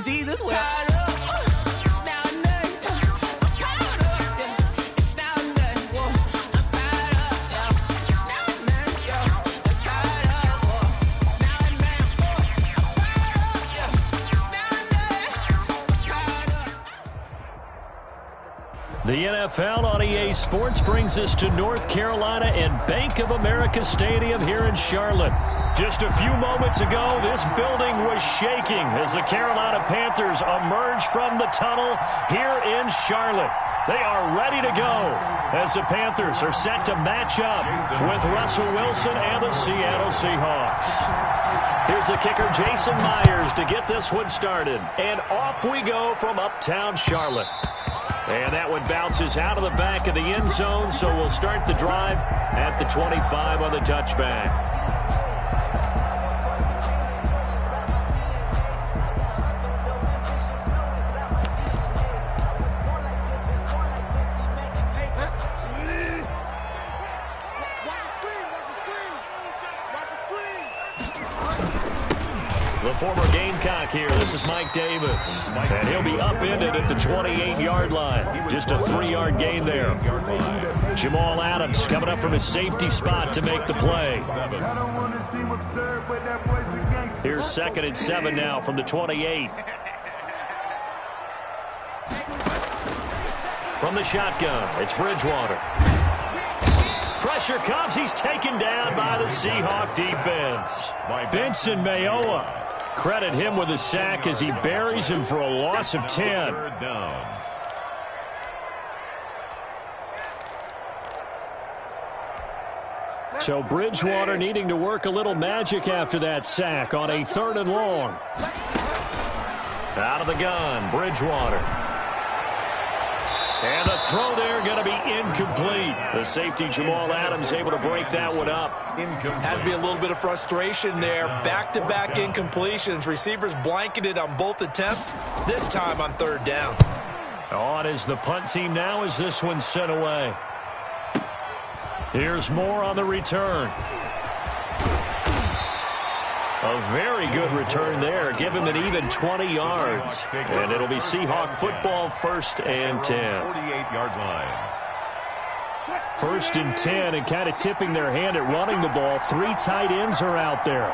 Jesus. Well, The NFL on EA Sports brings us to North Carolina and Bank of America Stadium here in Charlotte. Just a few moments ago, this building was shaking as the Carolina Panthers emerge from the tunnel here in Charlotte. They are ready to go as the Panthers are set to match up with Russell Wilson and the Seattle Seahawks. Here's the kicker, Jason Myers, to get this one started. And off we go from uptown Charlotte. And that one bounces out of the back of the end zone, so we'll start the drive at the 25 on the touchback. The former Gamecock here. This is Mike Davis. And he'll be upended at the 28-yard line. Just a 3-yard gain there. Jamal Adams coming up from his safety spot to make the play. Here's 2nd and 7 now from the 28. From the shotgun, it's Bridgewater. Pressure comes. He's taken down by the Seahawk defense. Benson Mayowa. Credit him with a sack as he buries him for a loss of 10. So Bridgewater needing to work a little magic after that sack on a 3rd and long. Out of the gun, Bridgewater. And the throw there going to be incomplete. The safety, Jamal Adams, able to break that one up. Has to be a little bit of frustration there. Back-to-back incompletions. Receivers blanketed on both attempts, this time on 3rd down. On is the punt team now as this one's sent away. Here's Moore on the return. A very good return there. Give him an even 20 yards. And it'll be Seahawk football, 1st and 10. 48-yard line. 1st and 10, and kind of tipping their hand at running the ball. 3 tight ends are out there.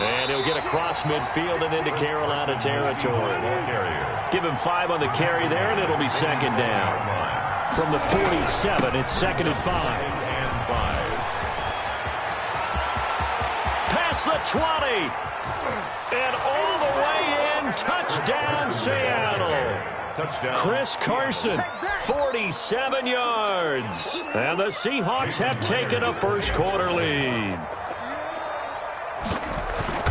And he'll get across midfield and into Carolina territory. Give him 5 on the carry there, and it'll be 2nd down. From the 47, it's 2nd and 5. The 20, and all the way in, touchdown Seattle. Touchdown. Chris Carson, 47 yards. And the Seahawks have taken a first-quarter lead.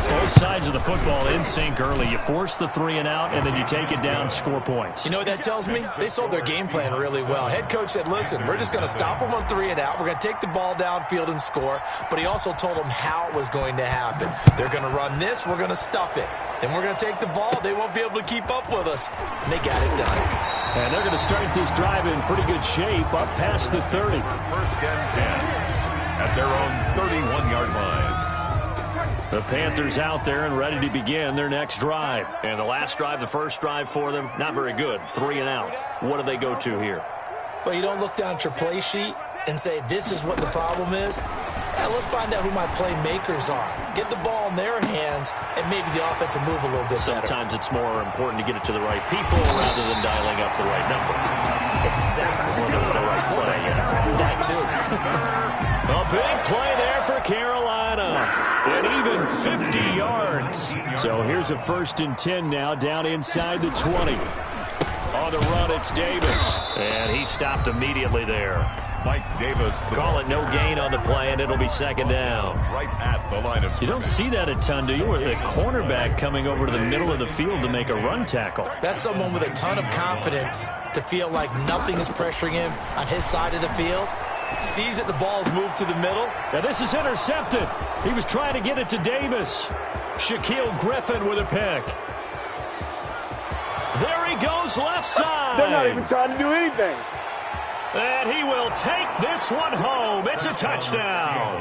Both sides of the football in sync early. You force the 3-and-out, and then you take it down, score points. You know what that tells me? They sold their game plan really well. Head coach said, listen, we're just going to stop them on 3-and-out. We're going to take the ball downfield and score. But he also told them how it was going to happen. They're going to run this. We're going to stuff it. Then we're going to take the ball. They won't be able to keep up with us. And they got it done. And they're going to start this drive in pretty good shape up past the 30. 1st and 10 at their own 31-yard line. The Panthers out there and ready to begin their next drive. And the last drive, the first drive for them, not very good. 3-and-out. What do they go to here? Well, you don't look down at your play sheet and say, this is what the problem is. Let's find out who my playmakers are. Get the ball in their hands, and maybe the offense will move a little bit better. Sometimes it's more important to get it to the right people rather than dialing up the right number. Exactly. Or the right play, yeah. That, too. A big play there for Carolina. And even 50 yards. So here's a 1st and 10 now down inside the 20. On the run, it's Davis. And he stopped immediately there. Mike Davis. Call it no gain on the play, and it'll be 2nd down. Right at the line of scrimmage. You don't see that a ton, do you? Where the cornerback coming over to the middle of the field to make a run tackle. That's someone with a ton of confidence to feel like nothing is pressuring him on his side of the field. Sees that the ball's moved to the middle. Now this is intercepted. He was trying to get it to Davis. Shaquille Griffin with a pick. There he goes left side. They're not even trying to do anything. And he will take this one home. It's a touchdown.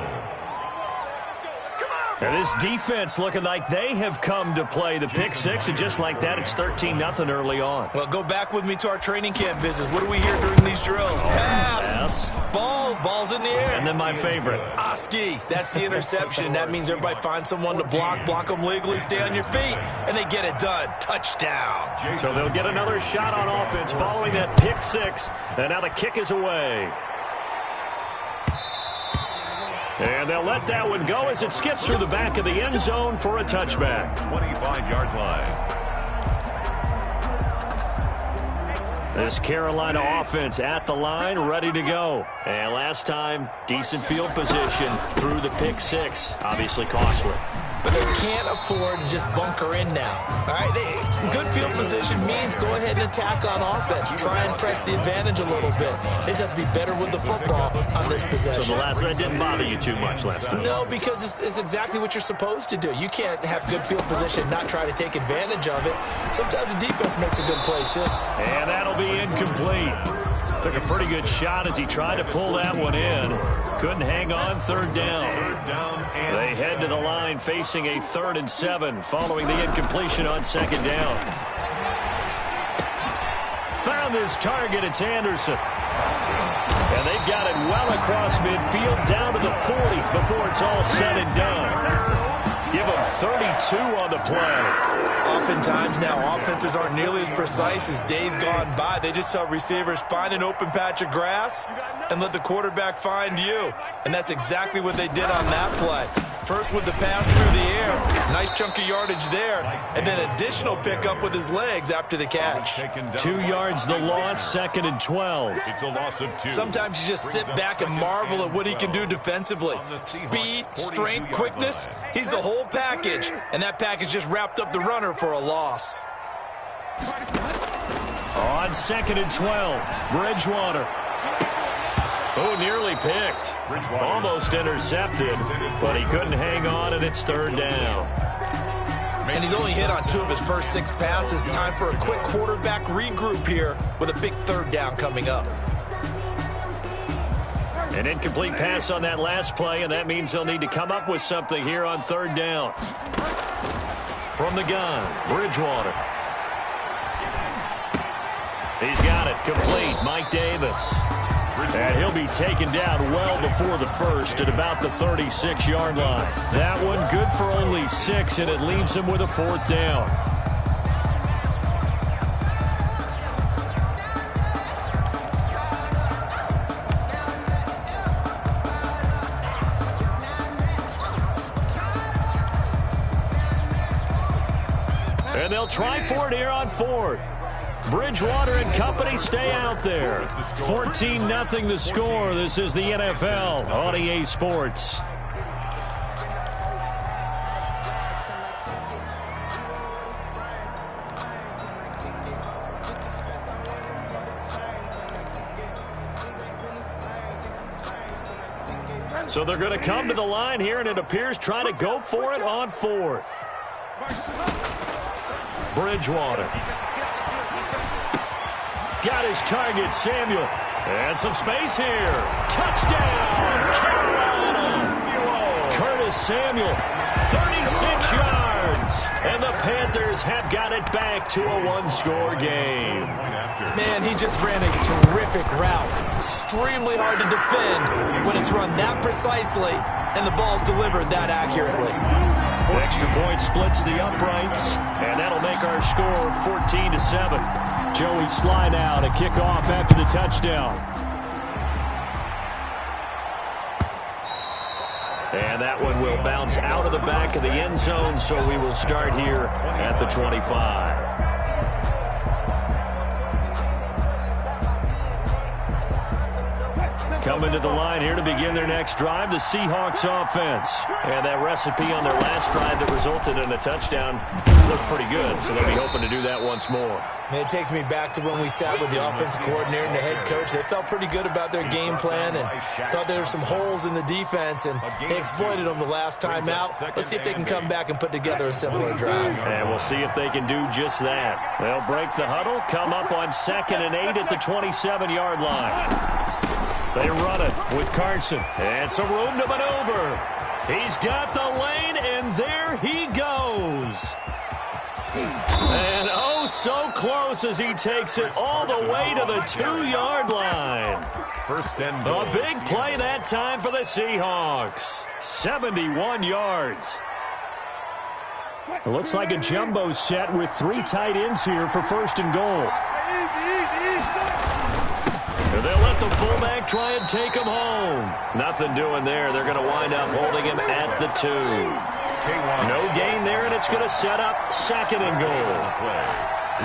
Come on, And this defense looking like they have come to play. The pick six, and just like that, it's 13-0 early on. Well, go back with me to our training camp visits. What do we hear during these drills? Pass. Ball's in the air. And then my favorite. Oski, that's the interception. That means everybody finds someone to block them legally, stay on your feet, and they get it done. Touchdown. So they'll get another shot on offense following that pick six, and now the kick is away. And they'll let that one go as it skips through the back of the end zone for a touchback. 25-yard line. This Carolina offense at the line, ready to go. And last time, decent field position through the pick six. Obviously costly. But they can't afford to just bunker in now. All right, good field position means go ahead and attack on offense. Try and press the advantage a little bit. They just have to be better with the football on this possession. So the last one didn't bother you too much last time? No, because it's exactly what you're supposed to do. You can't have good field position and not try to take advantage of it. Sometimes the defense makes a good play, too. And that'll be incomplete. Took a pretty good shot as he tried to pull that one in. Couldn't hang on. Third down. They head to the line facing a 3rd and 7 following the incompletion on 2nd down. Found his target. It's Anderson. And they've got it well across midfield down to the 40 before it's all said and done. Give him 32 on the play. Oftentimes now, offenses aren't nearly as precise as days gone by. They just tell receivers, find an open patch of grass and let the quarterback find you. And that's exactly what they did on that play. First with the pass through the air. Nice chunk of yardage there. And then additional pickup with his legs after the catch. 2 yards the loss, 2nd and 12. It's a loss of 2. Sometimes you just sit back and marvel at what he can do defensively. Speed, strength, quickness. He's the whole package. And that package just wrapped up the runner for a loss. On 2nd and 12, Bridgewater. Oh, nearly picked. Almost intercepted, but he couldn't hang on, and it's 3rd down. And he's only hit on 2 of his first 6 passes. Time for a quick quarterback regroup here with a big 3rd down coming up. An incomplete pass on that last play, and that means they'll need to come up with something here on 3rd down. From the gun, Bridgewater. He's got it, complete, Mike Davis. And he'll be taken down well before the first at about the 36-yard line. That one good for only 6, and it leaves him with a 4th down. And they'll try for it here on 4th. Bridgewater and company stay out there. 14-0 the score. This is the NFL on EA Sports. So they're going to come to the line here, and it appears try to go for it on 4th. Bridgewater. Got his target, Samuel. And some space here. Touchdown, Carolina. Curtis Samuel, 36 yards. And the Panthers have got it back to a 1-score game. Man, he just ran a terrific route. Extremely hard to defend when it's run that precisely and the ball's delivered that accurately. The extra point splits the uprights, and that'll make our score 14-7. Joey Sly now to kick off after the touchdown. And that one will bounce out of the back of the end zone, so we will start here at the 25. Coming to the line here to begin their next drive, the Seahawks offense. And that recipe on their last drive that resulted in a touchdown looked pretty good, so they'll be hoping to do that once more. Man, it takes me back to when we sat with the offensive coordinator and the head coach. They felt pretty good about their game plan and thought there were some holes in the defense, and they exploited them the last time out. Let's see if they can come back and put together a similar drive. And we'll see if they can do just that. They'll break the huddle, come up on 2nd and 8 at the 27-yard line. They run it with Carson, and some room to maneuver. He's got the lane, And there he goes. And oh, so close as he takes it all the way to the 2-yard line. First and goal. A big play that time for the Seahawks. 71 yards. It looks like a jumbo set with 3 tight ends here for first and goal. And they'll let the fullback try and take him home. Nothing doing there. They're going to wind up holding him at the 2. No gain there, and it's going to set up second and goal.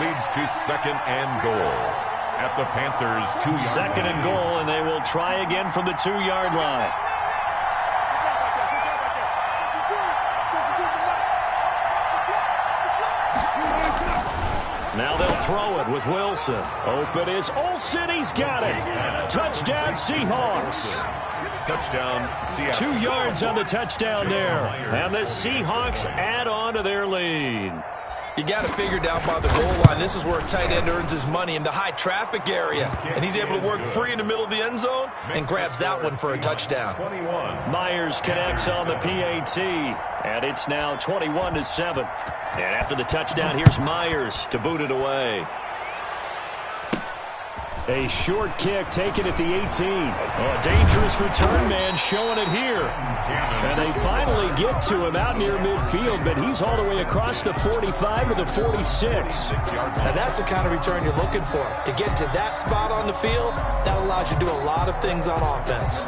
Leads to second and goal at the Panthers' 2-yard line. Second and goal, and they will try again from the 2-yard line. Now they'll throw it with Wilson. Open is Olsen. He's got it. Touchdown, Seahawks. Touchdown, Seattle. 2 yards on the touchdown there. And the Seahawks add on to their lead. You got to figure down by the goal line. This is where a tight end earns his money in the high traffic area. And he's able to work free in the middle of the end zone and grabs that one for a touchdown. 21. Myers connects on the PAT. And it's now 21-7. And after the touchdown, here's Myers to boot it away. A short kick taken at the 18. Oh, a dangerous return man showing it here. And they finally get to him out near midfield, but he's all the way across the 45 to the 46. Now that's the kind of return you're looking for. To get to that spot on the field, that allows you to do a lot of things on offense.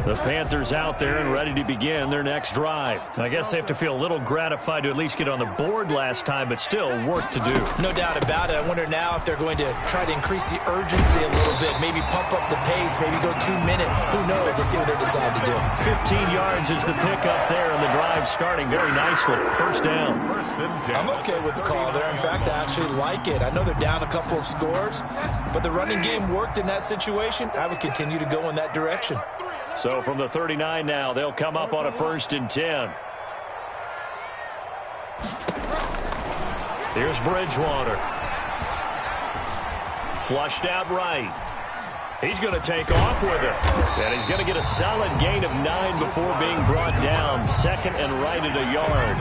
The Panthers out there and ready to begin their next drive. I guess they have to feel a little gratified to at least get on the board last time, but still work to do. No doubt about it. I wonder now if they're going to try to increase the urgency a little bit, maybe pump up the pace, maybe go 2 minute. Who knows? Let's see what they decide to do. 15 yards is the pickup there, and the drive starting very nicely. First down. I'm okay with the call there. In fact, I actually like it. I know they're down a couple of scores, but the running game worked in that situation. I would continue to go in that direction. So from the 39 now, they'll come up on a 1st and 10. Here's Bridgewater. Flushed out right. He's going to take off with it. And he's going to get a solid gain of 9 before being brought down. Second and right at a yard.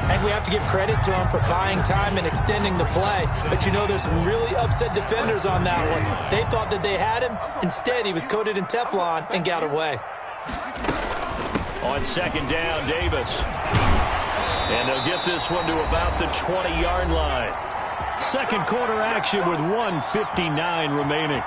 And we have to give credit to him for buying time and extending the play. But you know, there's some really upset defenders on that one. They thought that they had him. Instead, he was coated in Teflon and got away. On second down, Davis. And they'll get this one to about the 20-yard line. Second quarter action with 1:59 remaining.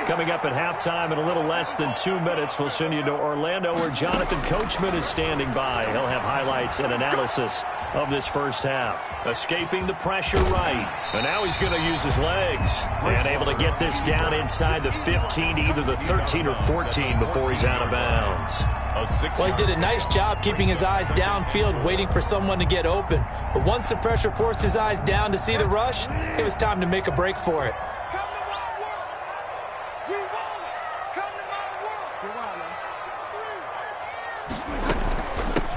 Coming up at halftime in a little less than 2 minutes, we'll send you to Orlando where Jonathan Coachman is standing by. He'll have highlights and analysis of this first half. Escaping the pressure right. And now he's going to use his legs. And able to get this down inside the 15 to either the 13 or 14 before he's out of bounds. Well, he did a nice job keeping his eyes downfield, waiting for someone to get open. But once the pressure forced his eyes down to see the rush, it was time to make a break for it.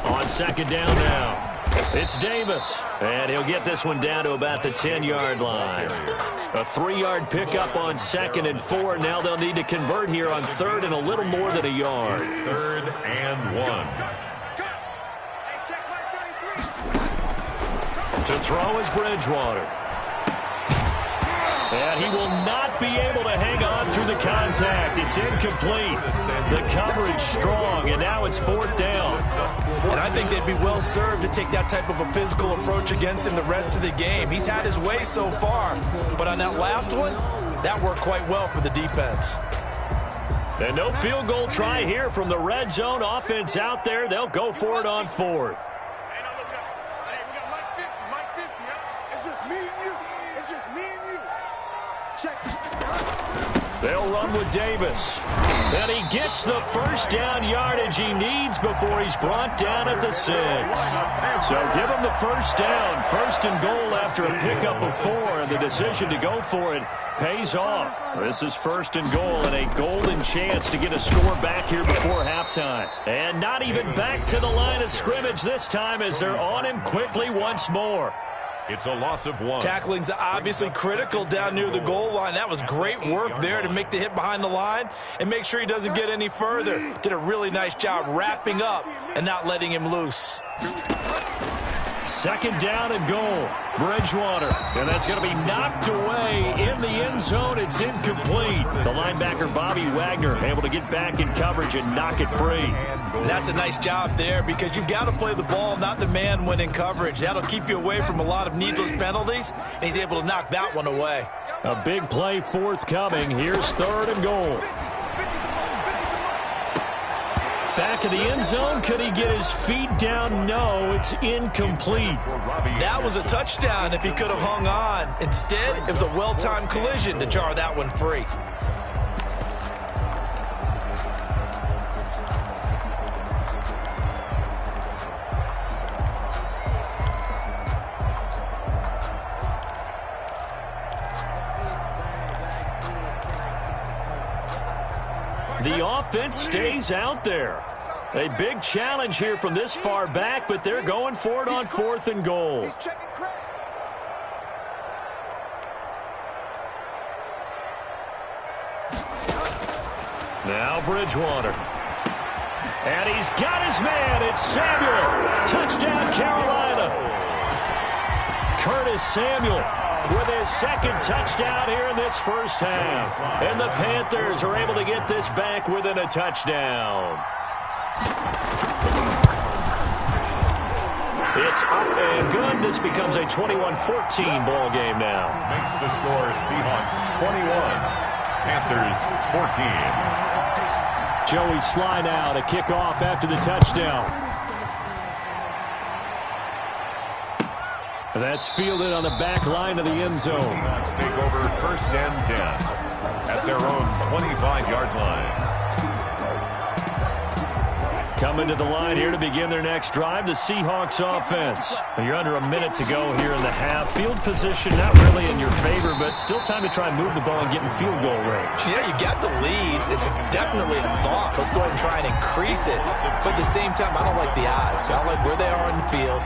On second down now, it's Davis. And he'll get this one down to about the 10-yard line. A 3-yard pickup on 2nd and 4. Now they'll need to convert here on 3rd and a little more than a yard. 3rd and 1. To throw is Bridgewater. And he will not be able to hang on through the contact. It's incomplete. The coverage strong, and now it's 4th down. And I think they'd be well served to take that type of a physical approach against him the rest of the game. He's had his way so far, but on that last one, that worked quite well for the defense. And no field goal try here from the red zone offense out there. They'll go for it on 4th. They'll run with Davis. And he gets the first down yardage he needs before he's brought down at the 6. So give him the first down. First and goal after a pickup of 4. And the decision to go for it pays off. This is first and goal and a golden chance to get a score back here before halftime. And not even back to the line of scrimmage this time as they're on him quickly once more. It's a loss of 1. Tackling's obviously critical down near the goal line. That was great work there to make the hit behind the line and make sure he doesn't get any further. Did a really nice job wrapping up and not letting him loose. Second down and goal. Bridgewater. And that's going to be knocked away in the end zone. It's incomplete. The linebacker, Bobby Wagner, able to get back in coverage and knock it free. And that's a nice job there because you've got to play the ball, not the man when in coverage. That'll keep you away from a lot of needless penalties, and he's able to knock that one away. A big play forthcoming. Here's third and goal. Back of the end zone. Could he get his feet down? No, it's incomplete. That was a touchdown if he could have hung on. Instead, it was a well-timed collision to jar that one free. The offense stays out there. A big challenge here from this far back, but they're going for it on fourth and goal. Now Bridgewater. And he's got his man. It's Samuel. Touchdown, Carolina. Curtis Samuel with his second touchdown here in this first half. And the Panthers are able to get this back within a touchdown. It's up and good. This becomes a 21-14 ball game now. Makes the score Seahawks 21, Panthers 14. Joey Sly now to kick off after the touchdown. That's fielded on the back line of the end zone. Seahawks take over first and 10 at their own 25-yard line. Coming to the line here to begin their next drive, the Seahawks offense. You're under a minute to go here in the half. Field position not really in your favor, but still time to try and move the ball and get in field goal range. Yeah, you got the lead. It's definitely a thought. Let's go ahead and try and increase it. But at the same time, I don't like the odds. I don't like where they are in the field.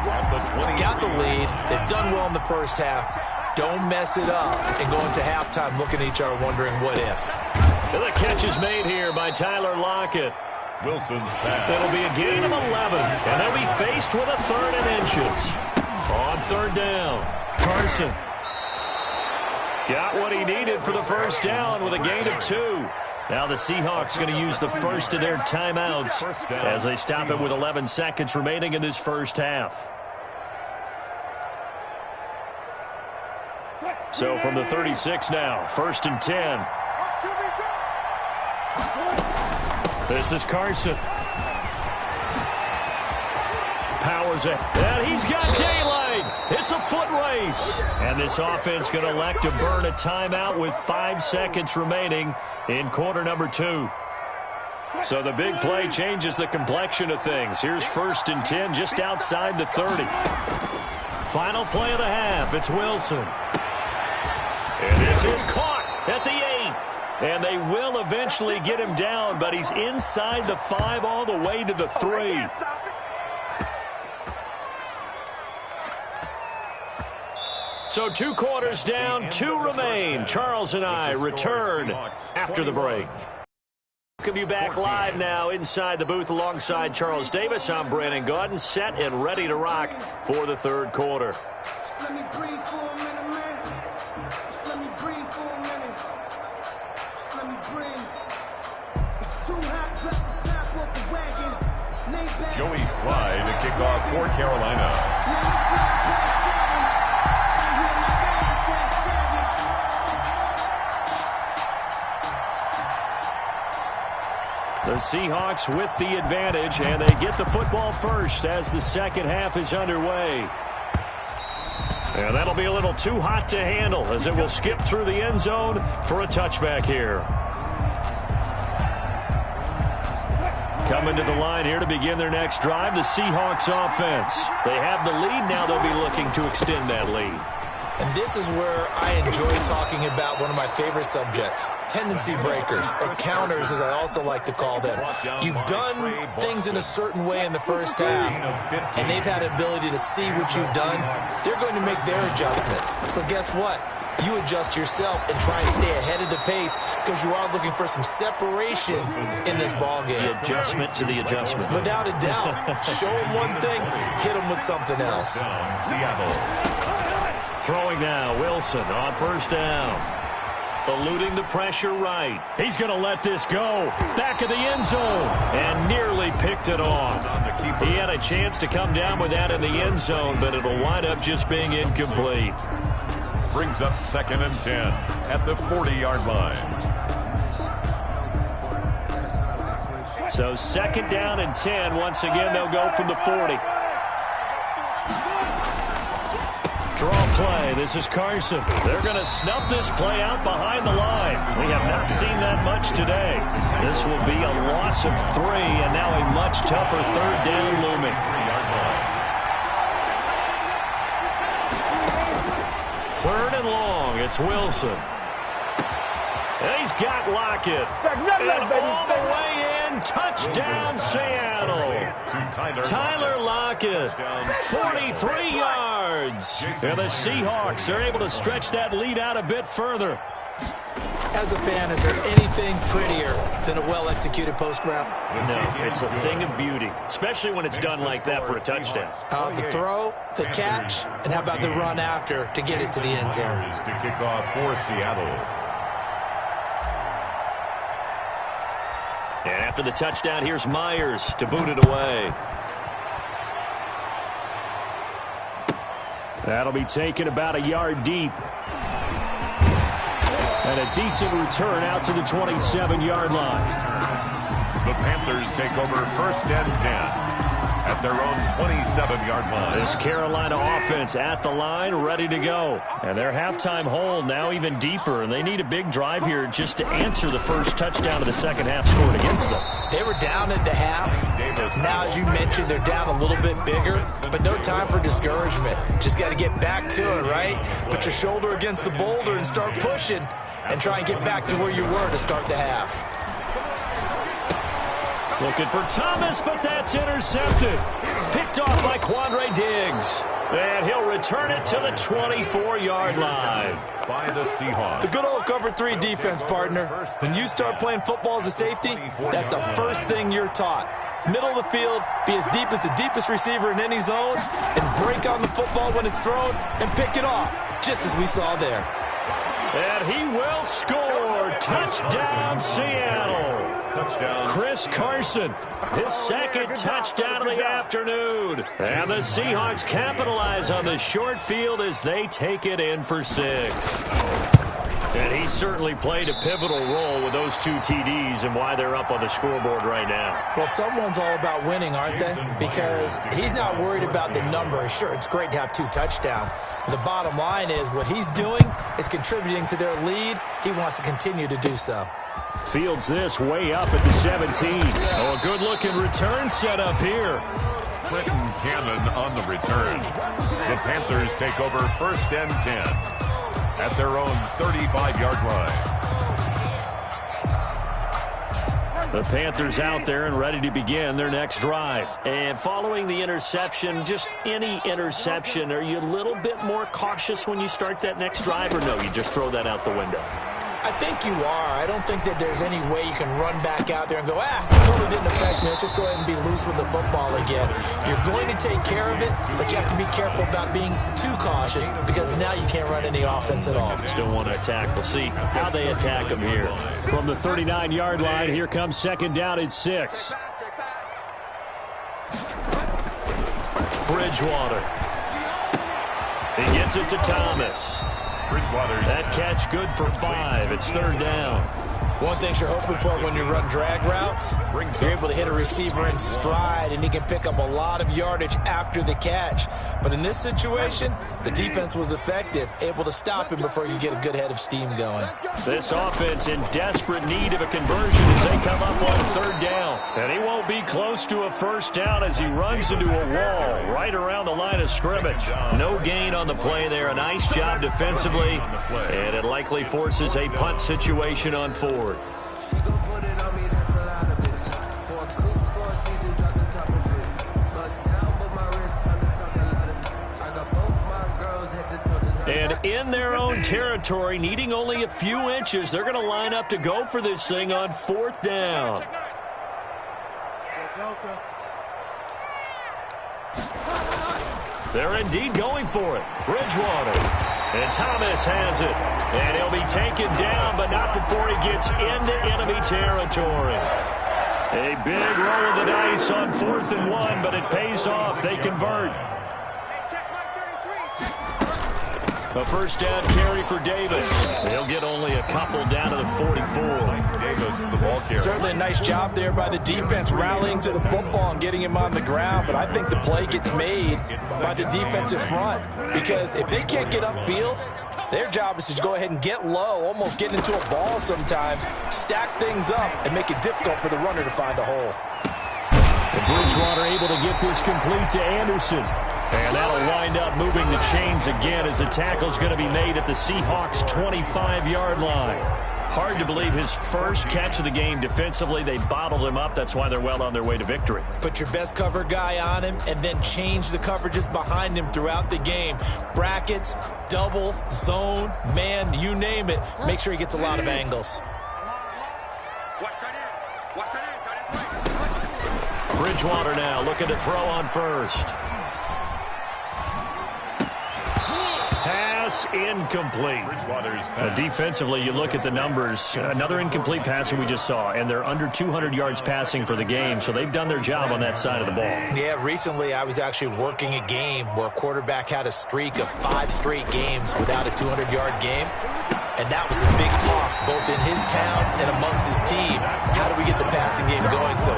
Got the lead. They've done well in the first half. Don't mess it up and go into halftime looking at each other wondering what if. And the catch is made here by Tyler Lockett. Wilson's pass. It'll be a gain of 11, and they'll be faced with a third and inches. On third down, Carson got what he needed for the first down with a gain of 2. Now the Seahawks going to use the first of their timeouts as they stop it with 11 seconds remaining in this first half. So from the 36 now, first and 10. This is Carson. Powers it. And he's got daylight. It's a foot race. And this offense going to elect to burn a timeout with 5 seconds remaining in quarter number 2. So the big play changes the complexion of things. Here's first and 10 just outside the 30. Final play of the half. It's Wilson. And this is caught at the 8. And they will eventually get him down, but he's inside the 5 all the way to the 3. So 2 quarters down, 2 remain. Charles and I return after the break. Welcome you back live now inside the booth alongside Charles Davis. I'm Brandon Gaudin, set and ready to rock for the third quarter. Let me breathe for a minute, man. Just let me breathe for a minute. Just let me breathe. It's too hot, drop the top off the wagon. Lay back. Joey Sly to kick off for Carolina. The Seahawks with the advantage, and they get the football first as the second half is underway. And that'll be a little too hot to handle as it will skip through the end zone for a touchback here. Coming to the line here to begin their next drive, the Seahawks offense. They have the lead. Now they'll be looking to extend that lead. And this is where I enjoy talking about one of my favorite subjects, tendency breakers, or counters as I also like to call them. You've done things in a certain way in the first half, and they've had the ability to see what you've done. They're going to make their adjustments. So guess what? You adjust yourself and try and stay ahead of the pace because you are looking for some separation in this ball game. The adjustment to the adjustment. Without a doubt. Show them one thing, hit them with something else. Throwing now, Wilson on first down. Eluding the pressure right. He's going to let this go. Back of the end zone. And nearly picked it off. He had a chance to come down with that in the end zone, but it'll wind up just being incomplete. Brings up 2nd and 10 at the 40-yard line. So 2nd down and 10. Once again, they'll go from the 40. Draw play. This is Carson. They're going to snuff this play out behind the line. We have not seen that much today. This will be a loss of 3, and now a much tougher 3rd down looming. Third and long, it's Wilson. And he's got Lockett. And all the way in, touchdown Seattle. Tyler Lockett, 43 yards. And the Seahawks are able to stretch that lead out a bit further. As a fan, is there anything prettier than a well-executed post route? No, it's a thing of beauty, especially when it's done like that for a touchdown. The throw, the catch, and how about the run after to get it to the end zone? To kick off for Seattle. And after the touchdown, here's Myers to boot it away. That'll be taken about a yard deep. And a decent return out to the 27-yard line. The Panthers take over 1st and 10 at their own 27-yard line. This Carolina offense at the line, ready to go. And their halftime hole now even deeper, and they need a big drive here just to answer the first touchdown of the second half scored against them. They were down at the half. Now, as you mentioned, they're down a little bit bigger, but no time for discouragement. Just got to get back to it, right? Put your shoulder against the boulder and start pushing and try and get back to where you were to start the half. Looking for Thomas, but that's intercepted. Picked off by Quandre Diggs. And he'll return it to the 24-yard line. By the Seahawks. The good old cover 3 defense, partner. When you start playing football as a safety, that's the first thing you're taught. Middle of the field, be as deep as the deepest receiver in any zone, and break on the football when it's thrown and pick it off, just as we saw there. And he will score. Touchdown, Seattle. Touchdown. Chris Carson, his second touchdown of the afternoon. And the Seahawks capitalize on the short field as they take it in for 6. And he certainly played a pivotal role with those 2 TDs and why they're up on the scoreboard right now. Well, someone's all about winning, aren't they? Because he's not worried about the number. Sure, it's great to have 2 touchdowns. But the bottom line is what he's doing is contributing to their lead. He wants to continue to do so. Fields this way up at the 17. Oh, a good-looking return set up here. Clinton Cannon on the return. The Panthers take over 1st and 10 at their own 35-yard line. The Panthers out there and ready to begin their next drive. And following the interception, just any interception, are you a little bit more cautious when you start that next drive, or no, you just throw that out the window? I think you are. I don't think that there's any way you can run back out there and go, it totally didn't affect me. Let's just go ahead and be loose with the football again. You're going to take care of it, but you have to be careful about being too cautious because now you can't run any offense at all. Still want to attack. We'll see how they attack them here. From the 39-yard line, here comes 2nd down and 6. Bridgewater. He gets it to Thomas. Bridgewater's that catch good for 5. It's 3rd down. One thing you're hoping for when you run drag routes, you're able to hit a receiver in stride, and he can pick up a lot of yardage after the catch. But in this situation, the defense was effective, able to stop him before he could get a good head of steam going. This offense in desperate need of a conversion as they come up on third down. And he won't be close to a first down as he runs into a wall right around the line of scrimmage. No gain on the play there. A nice job defensively, and it likely forces a punt situation on fourth. And in their own territory, needing only a few inches, they're going to line up to go for this thing on fourth down. They're indeed going for it. Bridgewater. And Thomas has it. And he'll be taken down, but not before he gets into enemy territory. A big roll of the dice on 4th and 1, but it pays off. They convert. A first down carry for Davis. He'll get only a couple down to the 44. Davis, the ball carrier. Certainly a nice job there by the defense rallying to the football and getting him on the ground, but I think the play gets made by the defensive front, because if they can't get upfield, their job is to go ahead and get low, almost get into a ball sometimes, stack things up, and make it difficult for the runner to find a hole. And Bridgewater able to get this complete to Anderson. And that'll wind up moving the chains again as the tackle's going to be made at the Seahawks' 25-yard line. Hard to believe his first catch of the game defensively. They bottled him up. That's why they're well on their way to victory. Put your best cover guy on him and then change the coverages behind him throughout the game. Brackets, double, zone, man, you name it. Make sure he gets a lot of angles. Bridgewater now looking to throw on first. Pass incomplete. Defensively, you look at the numbers. Another incomplete passer we just saw, and they're under 200 yards passing for the game, so they've done their job on that side of the ball. Yeah, recently I was actually working a game where a quarterback had a streak of 5 straight games without a 200-yard game. And that was a big talk, both in his town and amongst his team. How do we get the passing game going? So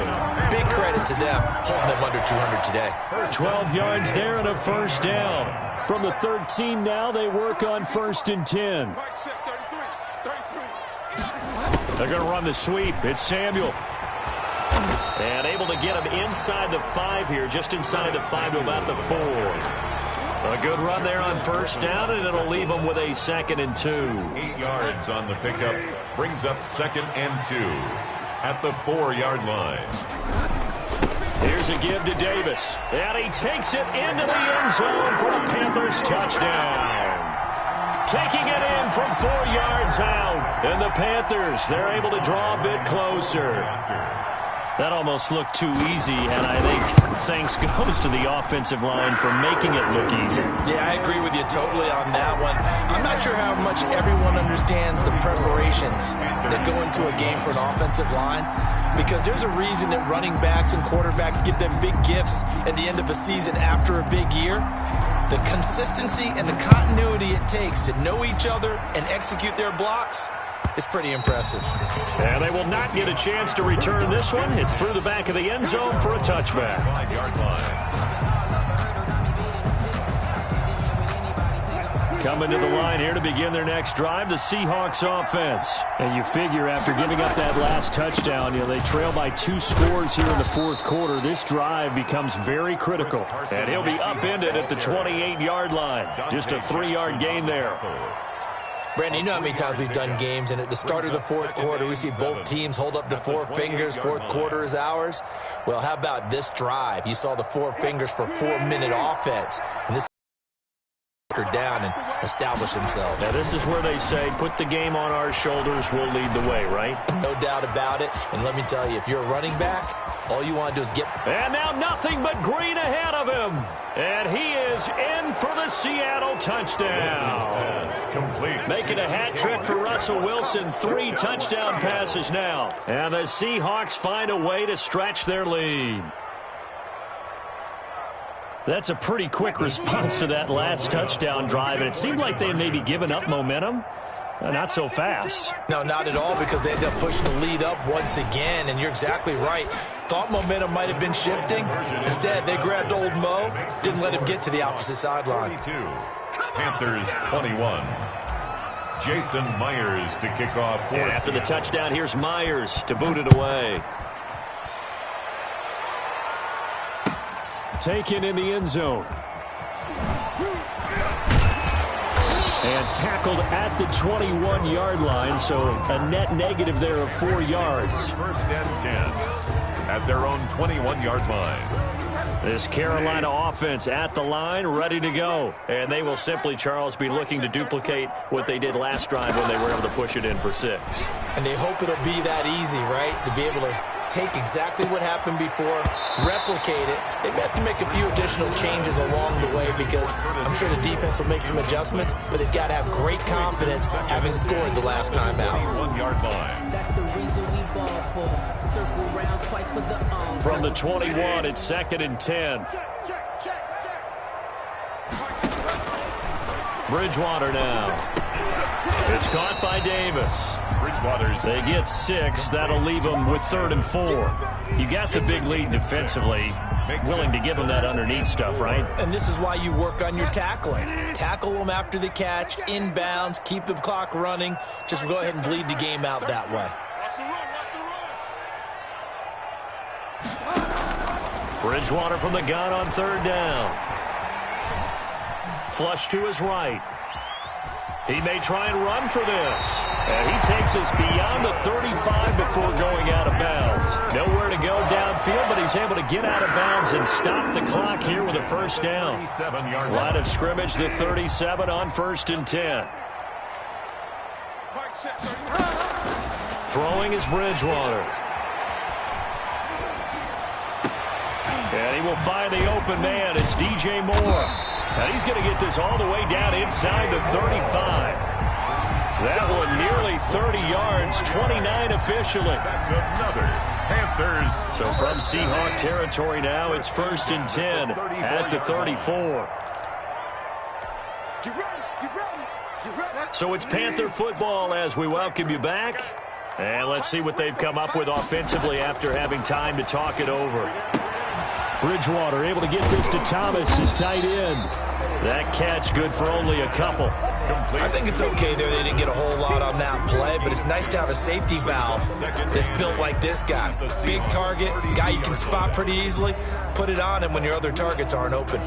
big credit to them, holding them under 200 today. 12 yards there and a first down. From the 13 now, they work on 1st and 10. They're going to run the sweep. It's Samuel. And able to get him inside the 5 here, just inside the 5 to about the 4. A good run there on first down, and it'll leave them with a 2nd and 2. 8 yards on the pickup brings up 2nd and 2 at the 4-yard line. Here's a give to Davis, and he takes it into the end zone for a Panthers touchdown. Taking it in from 4 yards out, and the Panthers, they're able to draw a bit closer. That almost looked too easy, and I think thanks goes to the offensive line for making it look easy. Yeah, I agree with you totally on that one. I'm not sure how much everyone understands the preparations that go into a game for an offensive line, because there's a reason that running backs and quarterbacks give them big gifts at the end of a season after a big year. The consistency and the continuity it takes to know each other and execute their blocks is pretty impressive. And they will not get a chance to return this one. It's through the back of the end zone for a touchback. 5-yard line. Coming to the line here to begin their next drive, the Seahawks offense. And you figure after giving up that last touchdown, they trail by 2 scores here in the 4th quarter. This drive becomes very critical. And he'll be upended at the 28-yard line. Just a 3-yard gain there. Brandon, you know how many times we've done games, and at the start of the 4th quarter, we see both teams hold up the 4 fingers, 4th quarter is ours. Well, how about this drive? You saw the 4 fingers for 4-minute offense, and this down and establish themselves. Now, this is where they say, put the game on our shoulders, we'll lead the way, right? No doubt about it, and let me tell you, if you're a running back, all you want to do is get... And now nothing but green ahead of him. And he is in for the Seattle touchdown. Complete. Making a hat trick for Russell Wilson. 3 touchdown passes now. And the Seahawks find a way to stretch their lead. That's a pretty quick response to that last touchdown drive, and it seemed like they had maybe given up momentum. Not so fast. No, not at all, because they end up pushing the lead up once again, and you're exactly right. Thought momentum might have been shifting. Instead, they grabbed old Mo, didn't let him get to the opposite sideline. Panthers 21. Jason Myers to kick off. And after the touchdown, here's Myers to boot it away. Taken in the end zone. And tackled at the 21-yard line, so a net negative there of 4 yards. First and 10 at their own 21-yard line. This Carolina offense at the line, ready to go. And they will simply, Charles, be looking to duplicate what they did last drive when they were able to push it in for 6. And they hope it'll be that easy, right? To be able to take exactly what happened before, replicate it. They may have to make a few additional changes along the way, because I'm sure the defense will make some adjustments, but they've got to have great confidence having scored the last time out. 1-yard line. That's the reason we ball for. Circle round twice for the From the 21, it's 2nd and 10. Bridgewater now. It's caught by Davis. They get 6. That'll leave them with 3rd and 4. You got the big lead defensively. Willing to give them that underneath stuff, right? And this is why you work on your tackling. Tackle them after the catch, inbounds, keep the clock running. Just go ahead and bleed the game out that way. Bridgewater from the gun on 3rd down. Flush to his right. He may try and run for this. And he takes us beyond the 35 before going out of bounds. Nowhere to go downfield, but he's able to get out of bounds and stop the clock here with a first down. Line of scrimmage, the 37 on 1st and 10. Throwing is Bridgewater. And he will find the open man. It's DJ Moore. And he's going to get this all the way down inside the 35. That one nearly 30 yards, 29 officially. That's another Panthers. So from Seahawk territory now, it's 1st and 10 at the 34. So it's Panther football as we welcome you back. And let's see what they've come up with offensively after having time to talk it over. Bridgewater able to get this to Thomas, his tight end. That catch good for only a couple. I think it's okay there. They didn't get a whole lot on that play, but it's nice to have a safety valve that's built like this guy. Big target, guy you can spot pretty easily. Put it on him when your other targets aren't open.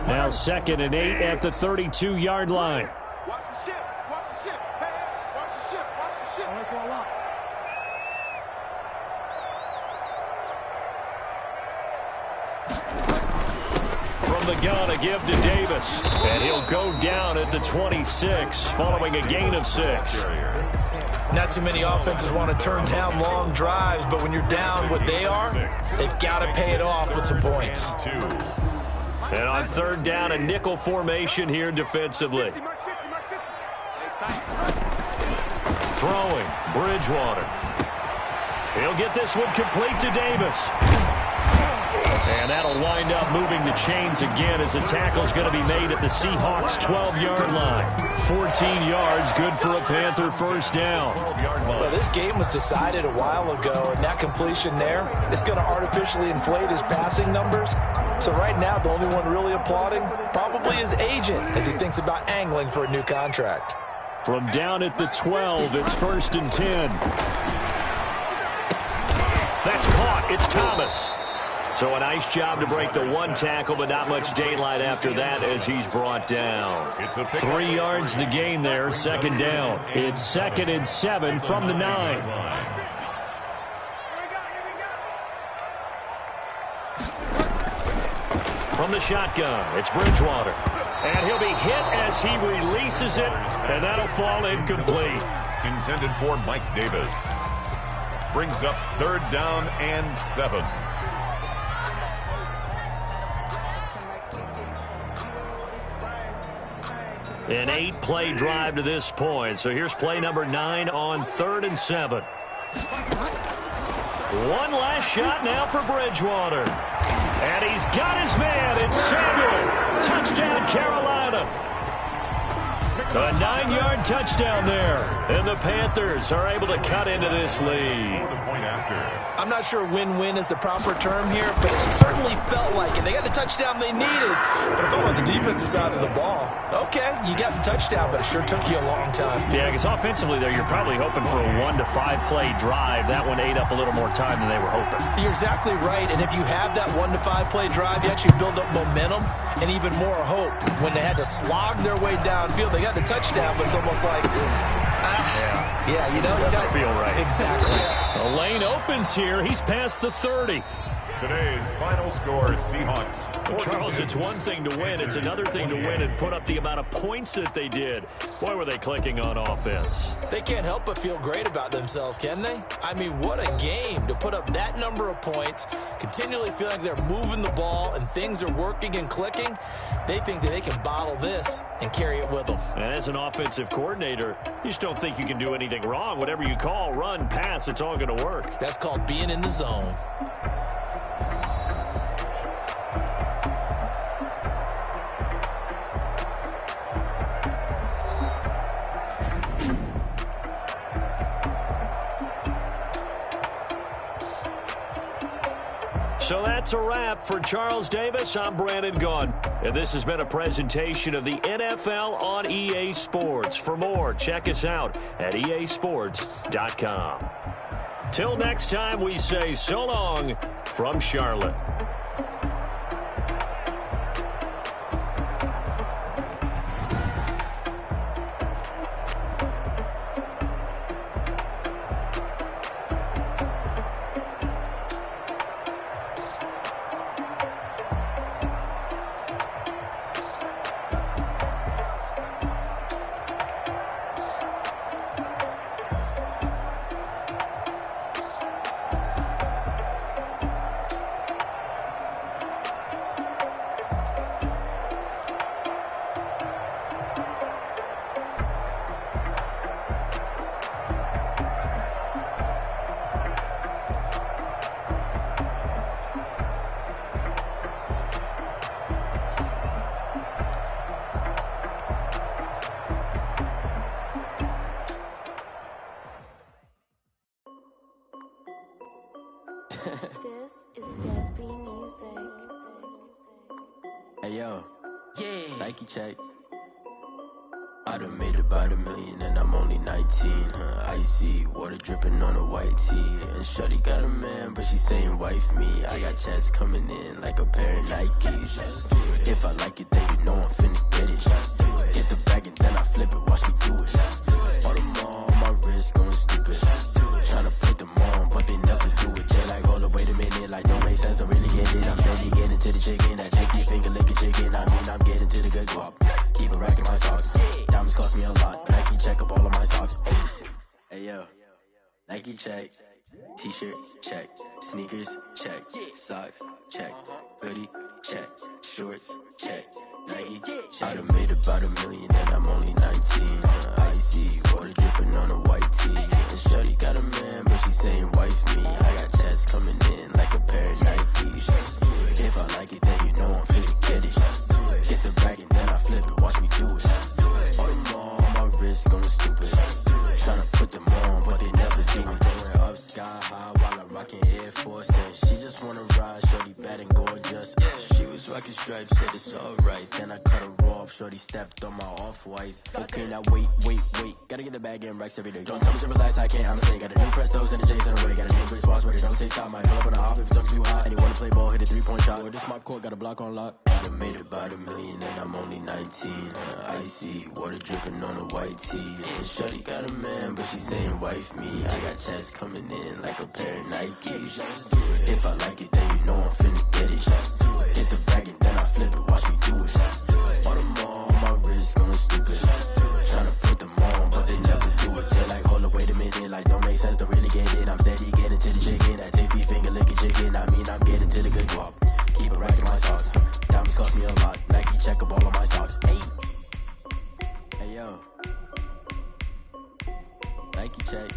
Now 2nd and 8 at the 32-yard line. Watch the ship. Watch the ship. Hey, watch the ship. Watch the ship. From the gun, a give to Davis. And he'll go down at the 26, following a gain of 6. Not too many offenses want to turn down long drives, but when you're down what they are, they've got to pay it off with some points. And on 3rd down, a nickel formation here defensively. Throwing, Bridgewater. He'll get this one complete to Davis. And that'll wind up moving the chains again as the tackle's going to be made at the Seahawks' 12-yard line. 14 yards, good for a Panther first down. Well, this game was decided a while ago, and that completion there is going to artificially inflate his passing numbers. So right now, the only one really applauding probably his agent as he thinks about angling for a new contract. From down at the 12, it's 1st and 10. That's caught. It's Thomas. So a nice job to break the one tackle, but not much daylight after that as he's brought down. 3 yards the gain there, 2nd down. It's 2nd and 7 from the 9. From the shotgun, it's Bridgewater. And he'll be hit as he releases it, and that'll fall incomplete. Intended for Mike Davis. Brings up 3rd down and 7. An 8-play drive to this point. So here's play number 9 on 3rd and 7. One last shot now for Bridgewater. And he's got his man. It's Samuel. Touchdown, Carolina. A 9-yard touchdown there. And the Panthers are able to cut into this lead. I'm not sure win-win is the proper term here, but it certainly felt like it. They got the touchdown they needed, but it felt on the defensive side of the ball. Okay, you got the touchdown, but it sure took you a long time. Yeah, because offensively there, you're probably hoping for a 1 to 5 play drive. That one ate up a little more time than they were hoping. You're exactly right, and if you have that 1 to 5 play drive, you actually build up momentum and even more hope. When they had to slog their way downfield, they got the touchdown, but it's almost like, yeah, you know, doesn't feel right. Exactly. The lane opens here. He's past the 30. Today's final score, Seahawks. Charles, it's one thing to win. It's another thing to win and put up the amount of points that they did. Boy, were they clicking on offense. They can't help but feel great about themselves, can they? I mean, what a game to put up that number of points, continually feel like they're moving the ball and things are working and clicking. They think that they can bottle this and carry it with them. And as an offensive coordinator, you just don't think you can do anything wrong. Whatever you call, run, pass, it's all going to work. That's called being in the zone. So that's a wrap for Charles Davis. I'm Brandon Gaudin. And this has been a presentation of the NFL on EA Sports. For more, check us out at easports.com. Till next time, we say so long from Charlotte. This is Def B Music. Hey yo, yeah, Nike check. I done made about $1 million and I'm only 19, icy, water dripping on a white tee. And shorty got a man, but she saying wife me. I got checks coming in like a pair of Nikes. If I like it, then you know I'm finna get it. Get the bag and then I flip it, watch me do it. All them on my wrist going stupid. Tryna put them on, but they never do it. Jay like, hold up, wait a minute, like don't make sense, don't really get it. I'm steady getting to the chicken, that tasty finger licking chicken. I mean, I'm getting to the good guap. Keep it racking my socks. Diamonds cost me a lot. Nike check up all of my socks. Hey yo, Nike check. T-shirt check. Sneakers check. Socks check. Hoodie check. Shorts check. Nike check. I done made about $1 million and I'm only 19. Icy, water dripping on a white tee. And shorty got a man, but she saying wife me. I got checks coming in like a pair of Nikes. If I like it, then you know I'm finna get it. Get the bag and then I flip it, watch me do it. All them on my wrist going stupid. Tryna put them on, but they never do it. Going up sky high while I'm rocking Air Force. And she just wanna ride, shorty bad and gorgeous. She was rocking stripes, said it's alright. Then I cut her off, shorty stepped on my off-whites. Okay, now wait. Gotta get the bag and racks every day. Don't tell me to relax, I can't, I'm saying. Got a new Prestos and a J's in the way. Got a new wristwatch where they don't take time. Might pull up on a hop if it's too hot. And he wanna play ball, hit a 3-point shot. With this mock court, got a block on lock. I done made about $1 million and I'm only 19. Icy, water dripping on a white tee. And shorty got a man, but she saying wife me. I got checks coming in like a pair of Nikes. If I like it, then you know I'm finna get it. Hit the bag and then I flip it, watch me do it. All them on my wrist going stupid. Tryna put them on, but they never do it. They're like, hold up, wait a minute, like don't make sense, don't really get it. I'm steady getting to the chicken, that tasty finger licking chicken. I mean, I'm getting to the good guap. Keep it racking my socks. Diamonds cost me a lot. Nike check up all of my socks. Hey yo, Nike check.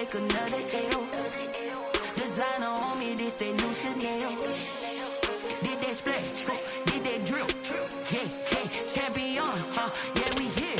take another L. Designer on me, this they new Chanel. Did that splash, did that drill. Yeah, champion, yeah, we here.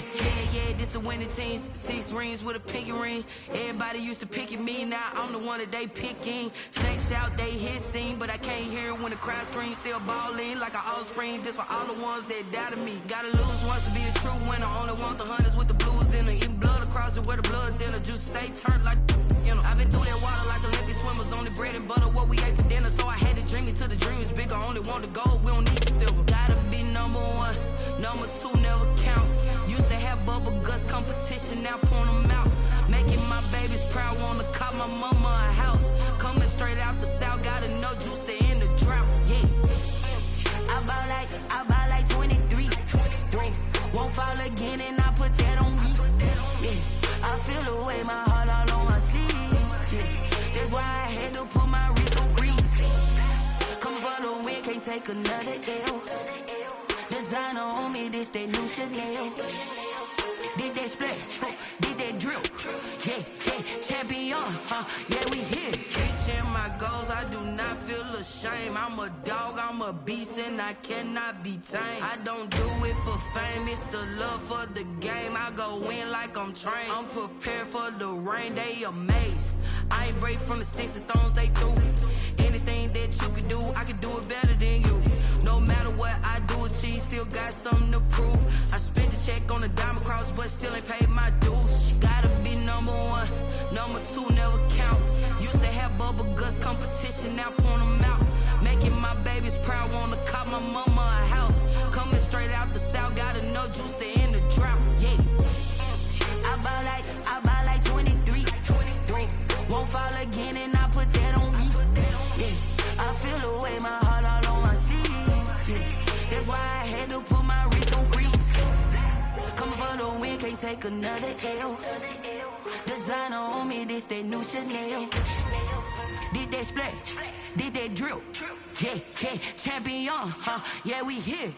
Yeah, this the winning teams. 6 rings with a pinky ring. Everybody used to pick at me, now I'm the one that they picking. Snakes out, they hit scene, but I can't hear it when the crowd screams. Still balling like an offspring. This for all the ones that doubted me. Gotta lose once to be a true winner. Only want the hunters with the blues in it. Eating blood across it where the blood thinner. Juice stay turned like, you know. I've been through that water like Olympic swimmers. Only bread and butter, what we ate for dinner. So I had to dream it till the dream is bigger. Only want the gold, we don't need the silver. Gotta be number 1, number 2 never count. Used to have bubble guts competition, now point them out. Making my babies proud, wanna call my mama a house. Coming straight out the south, gotta know juice to end the drought. Yeah, I bought like 23. Won't fall again, and I put that on me. Yeah, I feel the way, my heart all on my sleeve. Yeah, that's why I had to put my wrist on freeze. Come for the win, can't take another L. Designer on me, this that new Chanel. Did that splash, did that drill. Yeah, champion, yeah, we here. Reaching my goals, I do not feel ashamed. I'm a dog, I'm a beast, and I cannot be tamed. I don't do it for fame, it's the love for the game. I go in like I'm trained. I'm prepared for the rain, they amazed. I ain't break from the sticks and stones they threw. Anything that you could do, I could do it better than you. No matter what I do achieve, still got something to prove. I spent the check on the diamond cross, but still ain't paid my dues. Gotta be number 1, number 2 never count. Used to have bubble guts competition, now point them out. Making my babies proud, wanna call my mama a house. Coming straight out the south, gotta know juice to end the drought. Yeah, I bought like 23. Won't fall again, and I put that on me. Yeah, I feel the way, my heart all on my sleeve. Yeah, that's why I had to put my wrist on freeze. Coming for the win, can't take another L. Designer on me, this that new Chanel. Did that splash, did that drill. Yeah, champion, yeah, we here.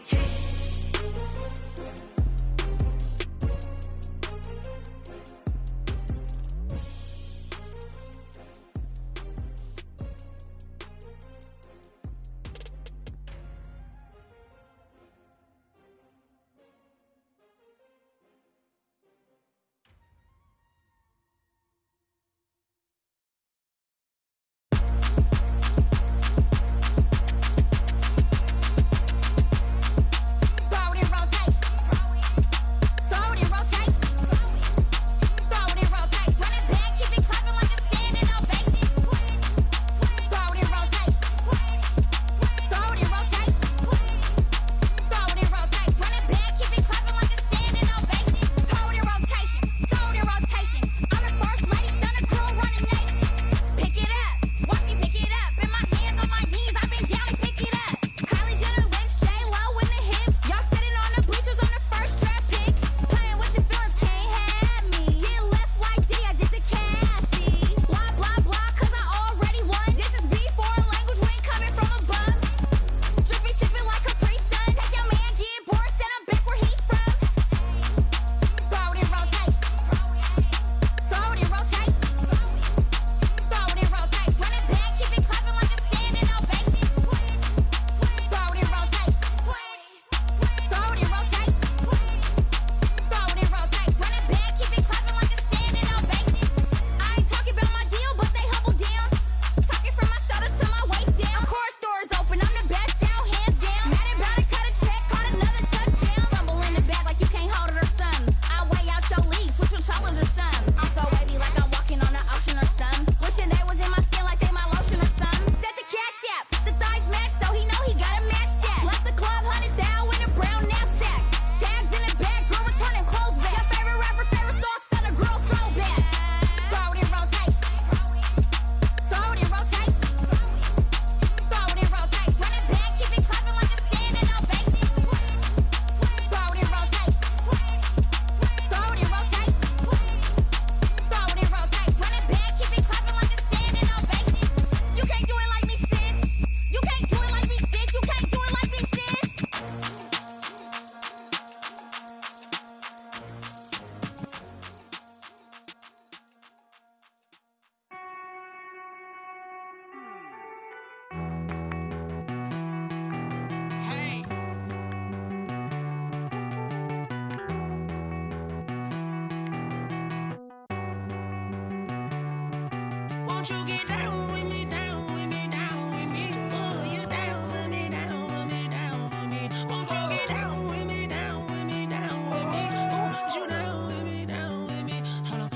Won't you get down with me, down with me, down with me? Oh, you down with me, down with me, down with me. Won't you get down with me, down with me, down with me? Oh, you down with me, down with me? Hold on.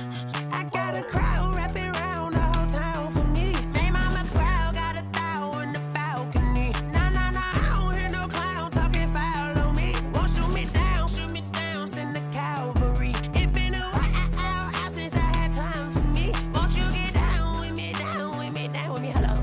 I got a crowd wrapping around the whole town for me. Hey, mama proud, got a thou in the balcony. Nah, nah, nah, I don't hear no clown talking foul on me. Won't shoot me down, send the cavalry. It been a while since I had time for me. Won't you get down with me, down with me, down with me? Hello.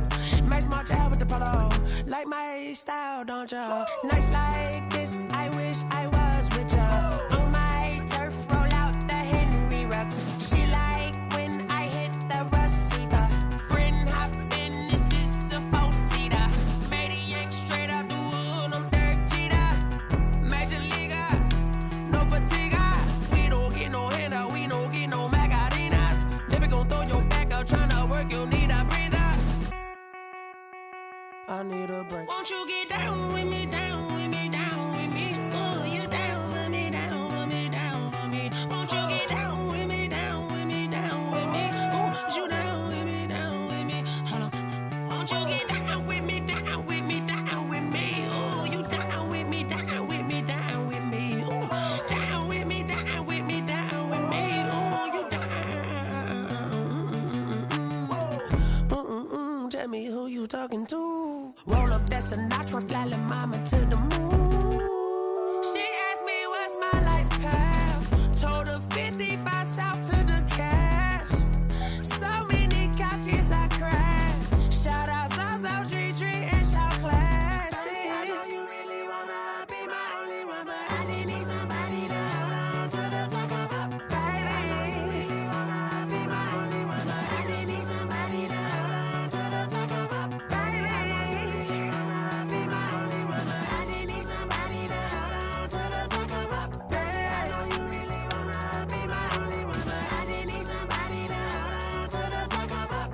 Max March out with the polo. Like my style, don't ya? Nights like this, I wish I was with ya. On my turf, roll out the Henry Rux. She like when I hit the receiver. Friend hop in, this is a four-seater. Made a yank straight out the wood, I'm Derek Jeter. Major leaguer, no fatigue. We don't get no handout, we don't get no Macarinas. Never gon' throw your back out, tryna work, you need a breather. I need a break. Won't you get down with me, down with me, down with me? Oh, you down with me, down with me, down with me? Won't you get down with me, down with me, down with me? Oh, you down with me, down with me? Hold on. Won't you get down with me, down with me, down with me? Oh, you down with me, down with me, down with me? Oh, down with me, down with me, down with me? Oh, you down. Tell me who you talking to. Roll up that Sinatra, fly la mama to the moon. She asked me what's my life path. Told her 55 south to the cash. So many couches I crashed. Shout out South Street Tree and shout classy. I know you really wanna be my only one, but I didn't need somebody to hold on to the second up, baby. I know you really wanna be my only one, but I didn't need somebody to hold on to the second up, baby. I know you really wanna be my only one, but I didn't need somebody to hold on to the second up, baby. I know you really wanna be my only one, but I didn't need somebody to hold on to the second up.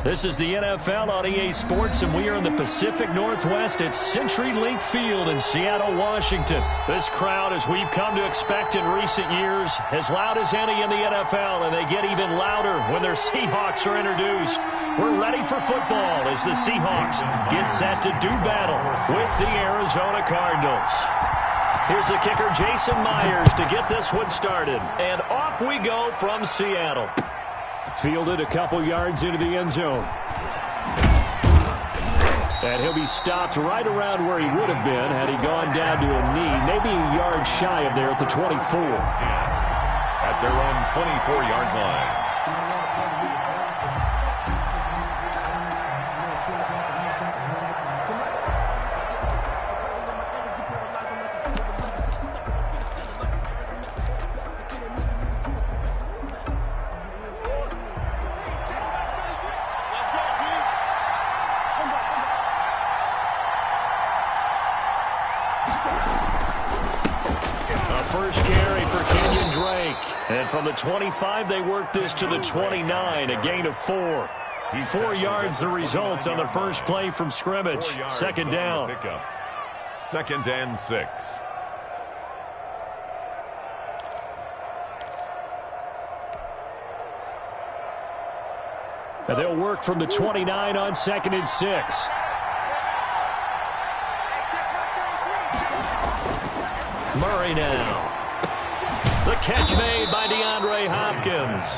This is the NFL on EA Sports, and we are in the Pacific Northwest at CenturyLink Field in Seattle, Washington. This crowd, as we've come to expect in recent years, as loud as any in the NFL, and they get even louder when their Seahawks are introduced. We're ready for football as the Seahawks get set to do battle with the Arizona Cardinals. Here's the kicker, Jason Myers, to get this one started. And off we go from Seattle. Fielded a couple yards into the end zone. And he'll be stopped right around where he would have been had he gone down to a knee, maybe a yard shy of there at the 24. At their own 24-yard line. First carry for Kenyon Drake. And from the 25, they work this to the 29, a gain of 4. 4 yards the result on the first play from scrimmage. Second down. Second and 6. And they'll work from the 29 on 2nd and 6. Murray now. The catch made by DeAndre Hopkins.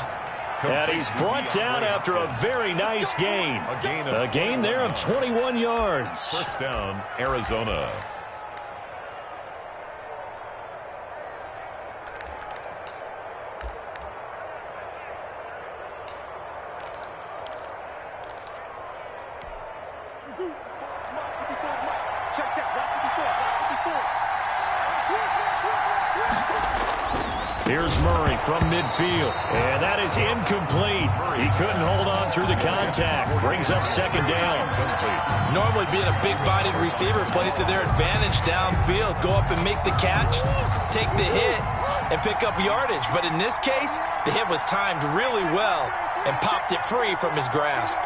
And he's brought down after a very nice gain. A gain there of 21 yards. First down, Arizona. Here's Murray from midfield, and that is incomplete. He couldn't hold on through the contact. Brings up 2nd down. Normally being a big-bodied receiver plays to their advantage downfield. Go up and make the catch, take the hit, and pick up yardage. But in this case, the hit was timed really well and popped it free from his grasp.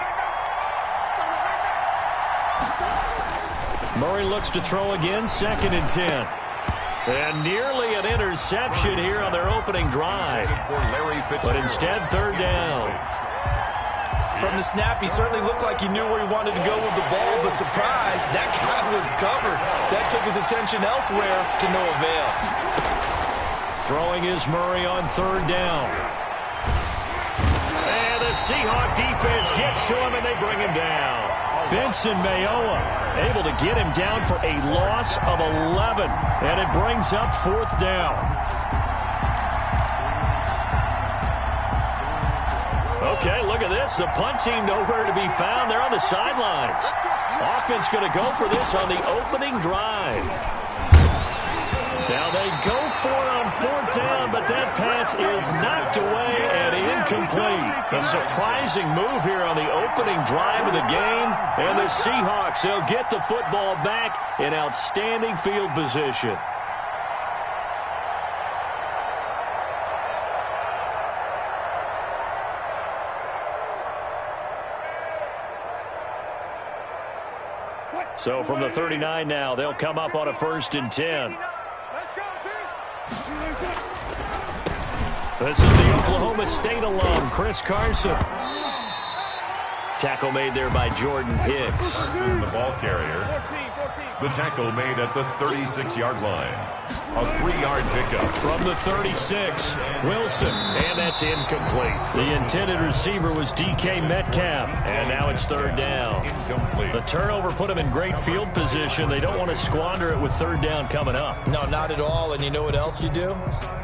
Murray looks to throw again, 2nd and 10. And nearly an interception here on their opening drive. But instead, 3rd down. From the snap, he certainly looked like he knew where he wanted to go with the ball, but surprise, that guy was covered. So that took his attention elsewhere to no avail. Throwing is Murray on 3rd down. And the Seahawk defense gets to him, and they bring him down. Benson Mayowa able to get him down for a loss of 11. And it brings up 4th down. Okay, look at this. The punt team nowhere to be found. They're on the sidelines. Offense going to go for this on the opening drive. Now they go for it on 4th down, but that pass is knocked away and incomplete. A surprising move here on the opening drive of the game. And the Seahawks, they'll get the football back in outstanding field position. So from the 39 now, they'll come up on a 1st and 10. This is the Oklahoma State alum, Chris Carson. Tackle made there by Jordan Hicks. Carson, the ball carrier. The tackle made at the 36-yard line. A 3-yard pickup. From the 36, Wilson. And that's incomplete. The intended receiver was DK Metcalf. And now it's 3rd down. Incomplete. The turnover put them in great field position. They don't want to squander it with 3rd down coming up. No, not at all. And you know what else you do?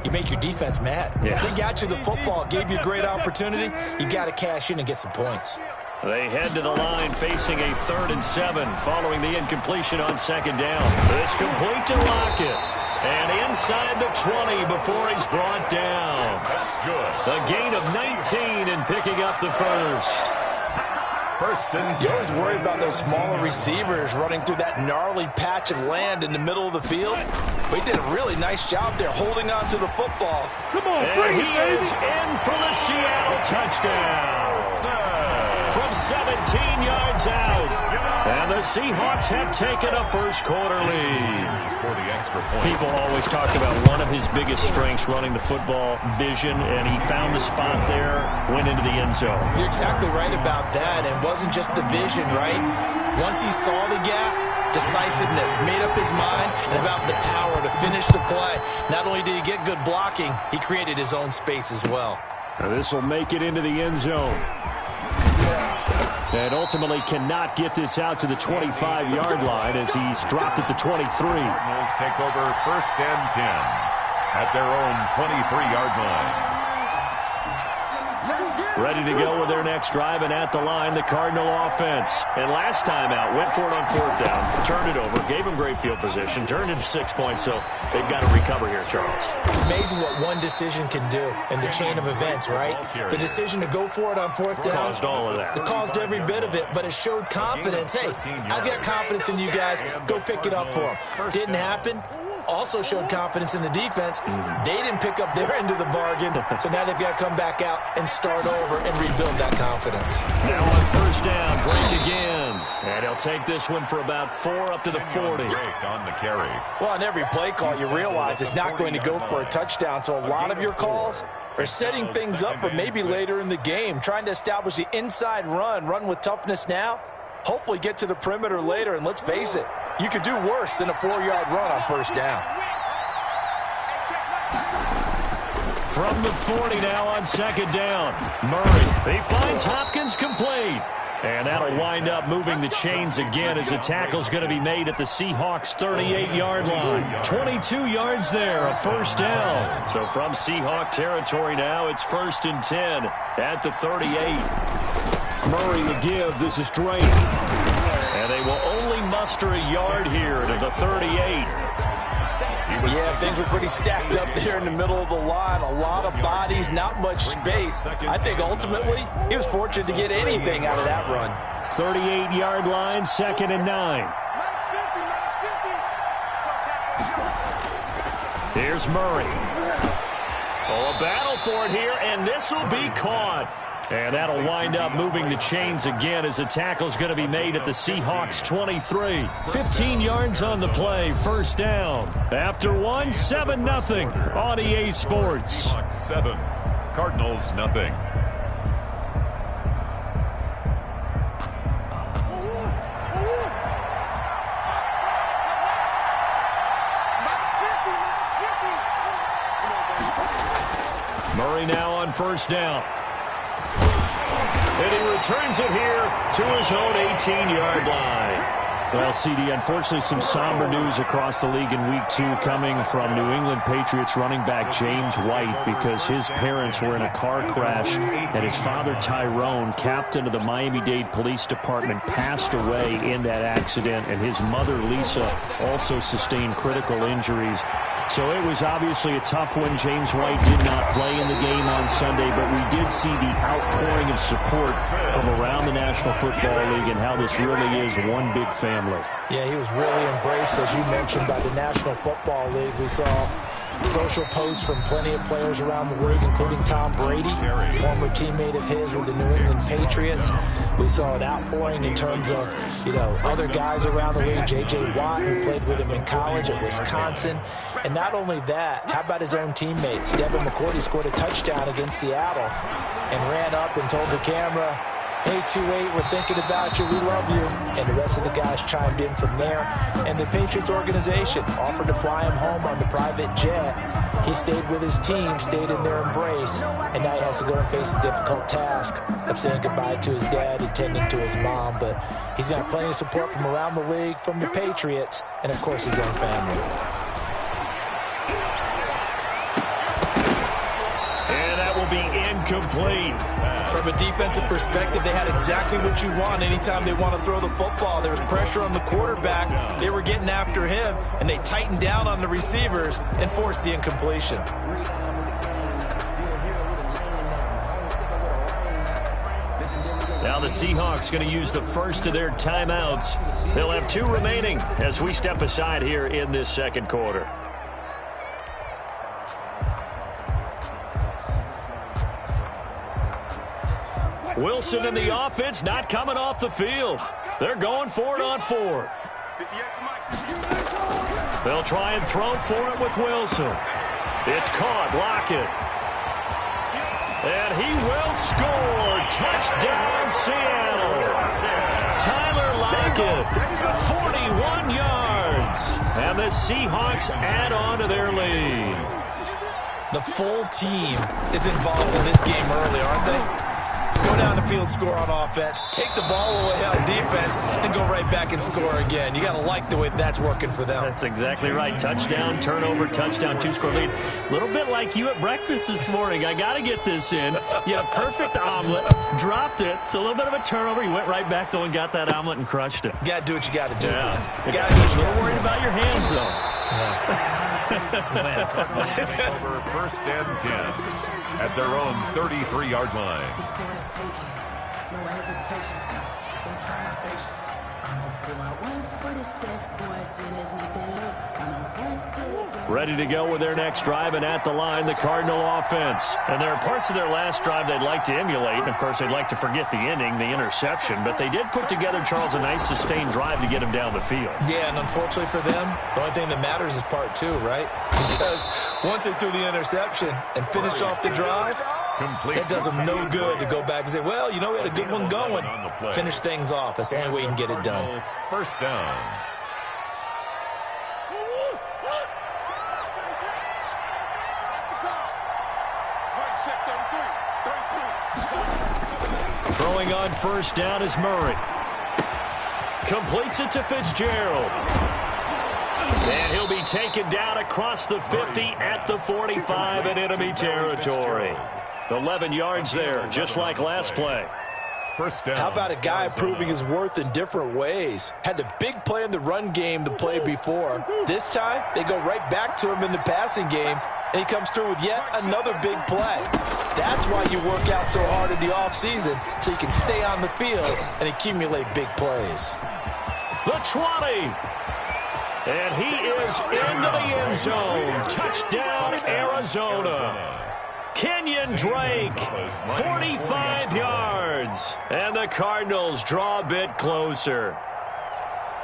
You make your defense mad. Yeah. They got you the football, gave you a great opportunity. You got to cash in and get some points. They head to the line facing a 3rd and 7 following the incompletion on 2nd down. It's complete to Lockett. And inside the 20 before he's brought down. That's good. A gain of 19 and picking up the 1st. First and 10. You always worry about those smaller receivers running through that gnarly patch of land in the middle of the field. But he did a really nice job there holding on to the football. Come on, and he is in for the Seattle touchdown. From 17 yards out. And the Seahawks have taken a first-quarter lead. For the extra point. People always talk about one of his biggest strengths running the football, vision, and he found the spot there, went into the end zone. You're exactly right about that. And it wasn't just the vision, right? Once he saw the gap, decisiveness, made up his mind, and about the power to finish the play. Not only did he get good blocking, he created his own space as well. This will make it into the end zone. And ultimately cannot get this out to the 25-yard line as he's dropped at the 23. Cardinals take over 1st and 10 at their own 23-yard line. Ready to go with their next drive, and at the line, the Cardinal offense. And last time out, went for it on 4th down, turned it over, gave them great field position, turned it to 6 points, so they've got to recover here, Charles. It's amazing what one decision can do in the chain of events, right? The decision to go for it on 4th down. Caused all of that. It caused every bit of it, but it showed confidence. Hey, I've got confidence in you guys. Go pick it up for them. Didn't happen. Also showed confidence in the defense. They didn't pick up their end of the bargain, so now they've got to come back out and start over and rebuild that confidence. Now on 1st down, Drake again. And he'll take this one for about 4 up to the 40. Drake on the carry. Well, on every play call, you realize it's not going to go for a touchdown, so a lot of your calls They're setting things up for maybe later in the game, trying to establish the inside run with toughness now, hopefully get to the perimeter later, and let's face it, you could do worse than a 4-yard run on first down. From the 40 now on second down. Murray, he finds Hopkins complete. And that'll wind up moving the chains again as the tackle's going to be made at the Seahawks' 38-yard line. 22 yards there, a first down. So from Seahawk territory now, it's 1st and 10 at the 38. Murray to give. This is Drake. And they will only muster a yard here to the 38. Yeah, things were pretty stacked up there in the middle of the line. A lot of bodies, not much space. I think ultimately he was fortunate to get anything out of that run. 38-yard line, 2nd and 9. Here's Murray. Oh, a battle for it here, and this will be caught. And that'll wind up moving the chains again as the tackle's going to be made at the Seahawks' 23. 15 yards on the play, first down. After 1, 7-0 on EA Sports. Seahawks 7, Cardinals nothing. Murray now on first down. And he returns it here to his own 18-yard line. Well, CD, unfortunately some somber news across the league in Week 2 coming from New England Patriots running back James White because his parents were in a car crash and his father Tyrone, captain of the Miami-Dade Police Department, passed away in that accident, and his mother Lisa also sustained critical injuries. So it was obviously a tough one. James White did not play in the game on Sunday, but we did see the outpouring of support from around the National Football League and how this really is one big family. Yeah, he was really embraced, as you mentioned, by the National Football League. We saw social posts from plenty of players around the league, including Tom Brady, former teammate of his with the New England Patriots. We saw an outpouring in terms of, other guys around the league. J.J. Watt, who played with him in college at Wisconsin. And not only that, how about his own teammates? Devin McCourty scored a touchdown against Seattle and ran up and told the camera, "H2H, we're thinking about you. We love you." And the rest of the guys chimed in from there. And the Patriots organization offered to fly him home on the private jet. He stayed with his team, stayed in their embrace, and now he has to go and face the difficult task of saying goodbye to his dad and tending to his mom. But he's got plenty of support from around the league, from the Patriots, and of course his own family. And that will be incomplete. From a defensive perspective, they had exactly what you want. Anytime they want to throw the football, there was pressure on the quarterback. They were getting after him, and they tightened down on the receivers and forced the incompletion. Now the Seahawks going to use the first of their timeouts. They'll have 2 remaining as we step aside here in this second quarter. Wilson in the offense, not coming off the field. They're going for it on 4th. They'll try and throw for it with Wilson. It's caught. Lockett. And he will score. Touchdown, Seattle. Tyler Lockett, 41 yards. And the Seahawks add on to their lead. The full team is involved in this game early, aren't they? Go down the field, score on offense, take the ball away on defense, and go right back and score again. You got to like the way that's working for them. That's exactly right. Touchdown, turnover, touchdown, 2-score lead. A little bit like you at breakfast this morning. I got to get this in. You had a perfect omelet, dropped it, so a little bit of a turnover. You went right back, though, and got that omelet and crushed it. You got to do what you got to do. Yeah. You got to do what you got to do. We're worried about your hands, though. Over 1st and 10 at their own 33-yard line. No hesitation, don't try my patience. I'm gonna pull out one foot Ready to go with their next drive, and at the line, the Cardinal offense. And there are parts of their last drive they'd like to emulate, and of course they'd like to forget the ending, the interception, but they did put together, Charles, a nice sustained drive to get him down the field. Yeah, and unfortunately for them, the only thing that matters is part two, right? Because once they threw the interception and finished off the drive, that does them no good to go back and say, well, you know, we had a good one going. Finish things off. That's the only way you can get it done. First down. Throwing on first down is Murray. Completes it to Fitzgerald. And he'll be taken down across the 50 at the 45 in enemy territory. 11 yards there, just like last play. First down. How about a guy proving his worth in different ways? Had the big play in the run game the play before. This time, they go right back to him in the passing game, and he comes through with yet another big play. That's why you work out so hard in the offseason, so you can stay on the field and accumulate big plays. The 20. And he is into the end zone. Touchdown, Arizona. Kenyon Drake, 45 yards. And the Cardinals draw a bit closer.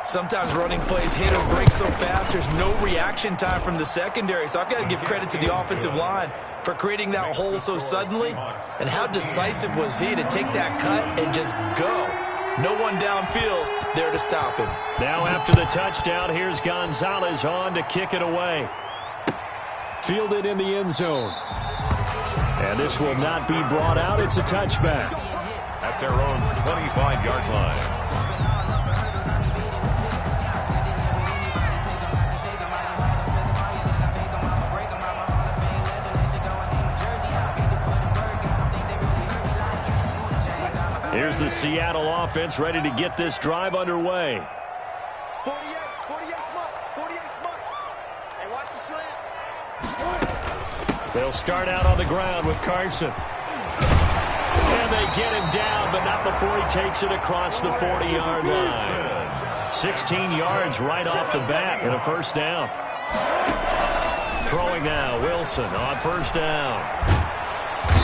Sometimes running plays hit or break so fast, there's no reaction time from the secondary. So I've got to give credit to the offensive line for creating that hole so suddenly. And how decisive was he to take that cut and just go? No one downfield there to stop him. Now after the touchdown, here's Gonzalez on to kick it away. Fielded in the end zone. And this will not be brought out. It's a touchback. At their own 25-yard line. Here's the Seattle offense ready to get this drive underway. 48 mark. Hey, watch the slant. They'll start out on the ground with Carson. And they get him down, but not before he takes it across the 40-yard line. 16 yards right off the bat and a first down. Throwing now, Wilson on first down.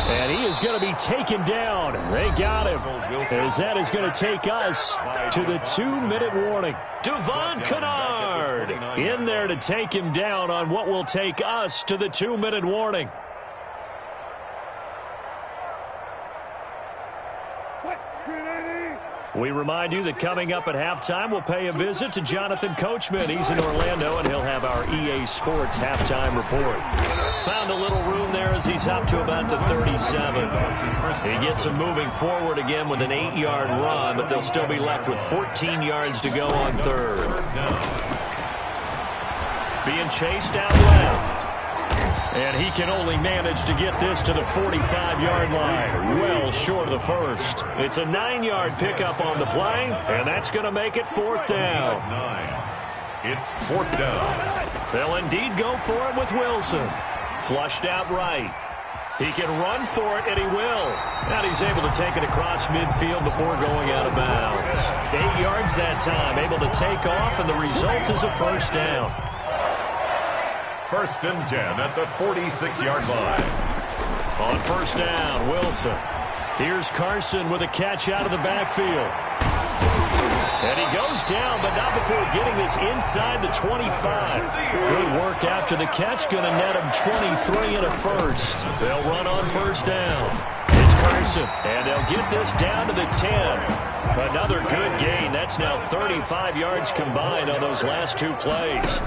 And he is going to be taken down. They got him. As that is going to take us to the 2-minute warning. Devon Kennard in there to take him down on what will take us to the 2-minute warning. We remind you that coming up at halftime, we'll pay a visit to Jonathan Coachman. He's in Orlando, and he'll have our EA Sports halftime report. Found a little room there as he's up to about the 37. He gets him moving forward again with an 8-yard run, but they'll still be left with 14 yards to go on third. Being chased out left. And he can only manage to get this to the 45-yard line, well short of the first. It's a 9-yard pickup on the play, and that's going to make it fourth down. It's fourth down. They'll indeed go for it with Wilson. Flushed out right. He can run for it, and he will. And he's able to take it across midfield before going out of bounds. 8 yards that time, able to take off, and the result is a first down. First and 10 at the 46-yard line. On first down, Wilson. Here's Carson with a catch out of the backfield. And he goes down, but not before getting this inside the 25. Good work after the catch. Going to net him 23 and a first. They'll run on first down. It's Carson, and they'll get this down to the 10. Another good gain. That's now 35 yards combined on those last two plays.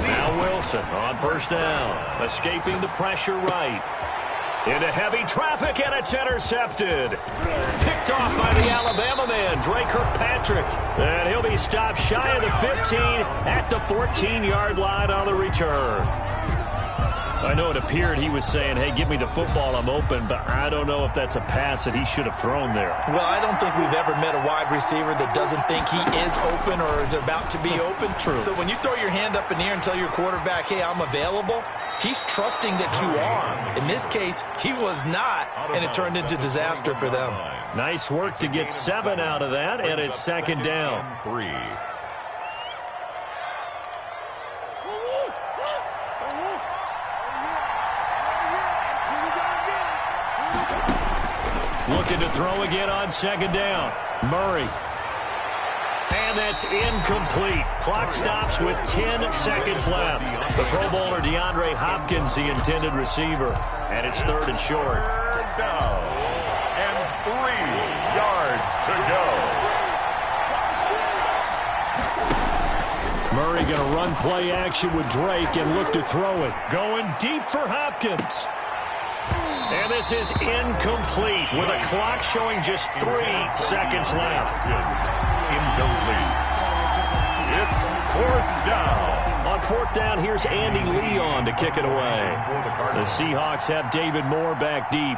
Now Wilson on first down. Escaping the pressure right. Into heavy traffic, and it's intercepted. Picked off by the Alabama man, Drake Kirkpatrick. And he'll be stopped shy of the 15 at the 14-yard line on the return. I know it appeared he was saying, hey, give me the football, I'm open, but I don't know if that's a pass that he should have thrown there. Well, I don't think we've ever met a wide receiver that doesn't think he is open or is about to be open. True. So when you throw your hand up in the air and tell your quarterback, hey, I'm available, he's trusting that you are. In this case, he was not, and it turned into disaster for them. Nice work to get 7 out of that, and it's second down. Looking to throw again on second down. Murray. And that's incomplete. Clock stops with 10 seconds left. The Pro Bowler DeAndre Hopkins, the intended receiver. And it's third and short. Third down. And 3 yards to go. Murray going to run play action with Drake and look to throw it. Going deep for Hopkins. And this is incomplete with a clock showing just 3 seconds left. Incomplete. It's fourth down. On fourth down, here's Andy Leon to kick it away. The Seahawks have David Moore back deep.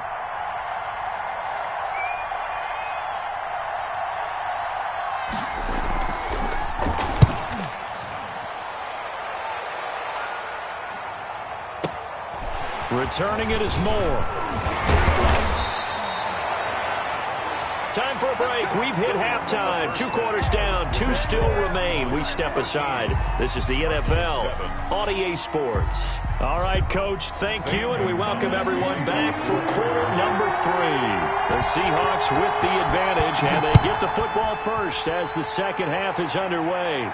Returning it is Moore. Time for a break. We've hit halftime. 2 quarters down. 2 still remain. We step aside. This is the NFL on EA Sports. All right, Coach, thank you, and we welcome everyone back for quarter number 3. The Seahawks with the advantage, and they get the football first as the second half is underway.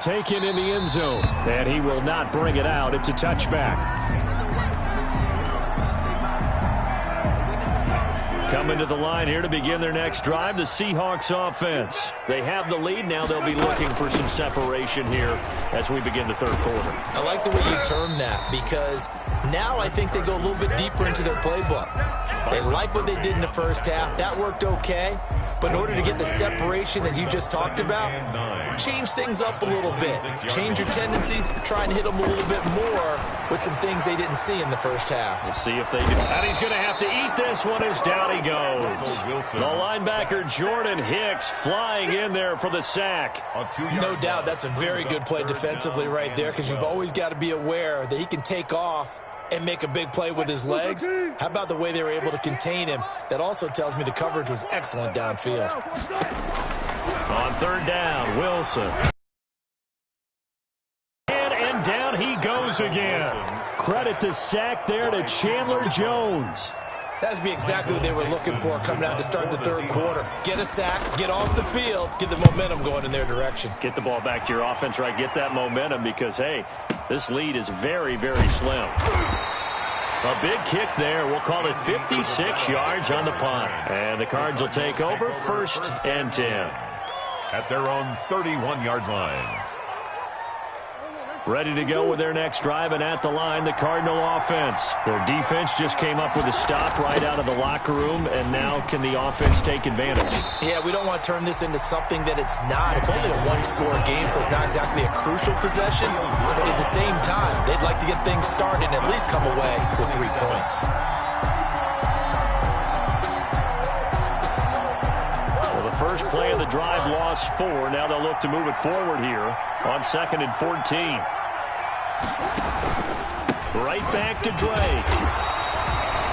Taken in the end zone, and he will not bring it out. It's a touchback. Coming to the line here to begin their next drive, the Seahawks offense. They have the lead. Now they'll be looking for some separation here as we begin the third quarter. I like the way you term that because now I think they go a little bit deeper into their playbook. They like what they did in the first half. That worked okay. But in order to get the separation that you just talked about, change things up a little bit. Change your tendencies, try and hit them a little bit more with some things they didn't see in the first half. We'll see if they do. And he's going to have to eat this one as down he goes. The linebacker Jordan Hicks flying in there for the sack. No doubt that's a very good play defensively right there because you've always got to be aware that he can take off and make a big play with his legs. How about the way they were able to contain him? That also tells me the coverage was excellent downfield. On third down, Wilson. And down he goes again. Credit the sack there to Chandler Jones. That'd be exactly what they were looking for coming out to start the third quarter. Get a sack, get off the field, get the momentum going in their direction. Get the ball back to your offense, right? Get that momentum because, hey, this lead is very, very slim. A big kick there. We'll call it 56 yards on the punt. And the Cards will take over first and 10. At their own 31-yard line. Ready to go with their next drive, and at the line, the Cardinal offense. Their defense just came up with a stop right out of the locker room, and now can the offense take advantage? Yeah, we don't want to turn this into something that it's not. It's only a one-score game, so it's not exactly a crucial possession. But at the same time, they'd like to get things started and at least come away with 3 points. First play of the drive lost 4. Now they'll look to move it forward here on 2nd and 14. Right back to Drake.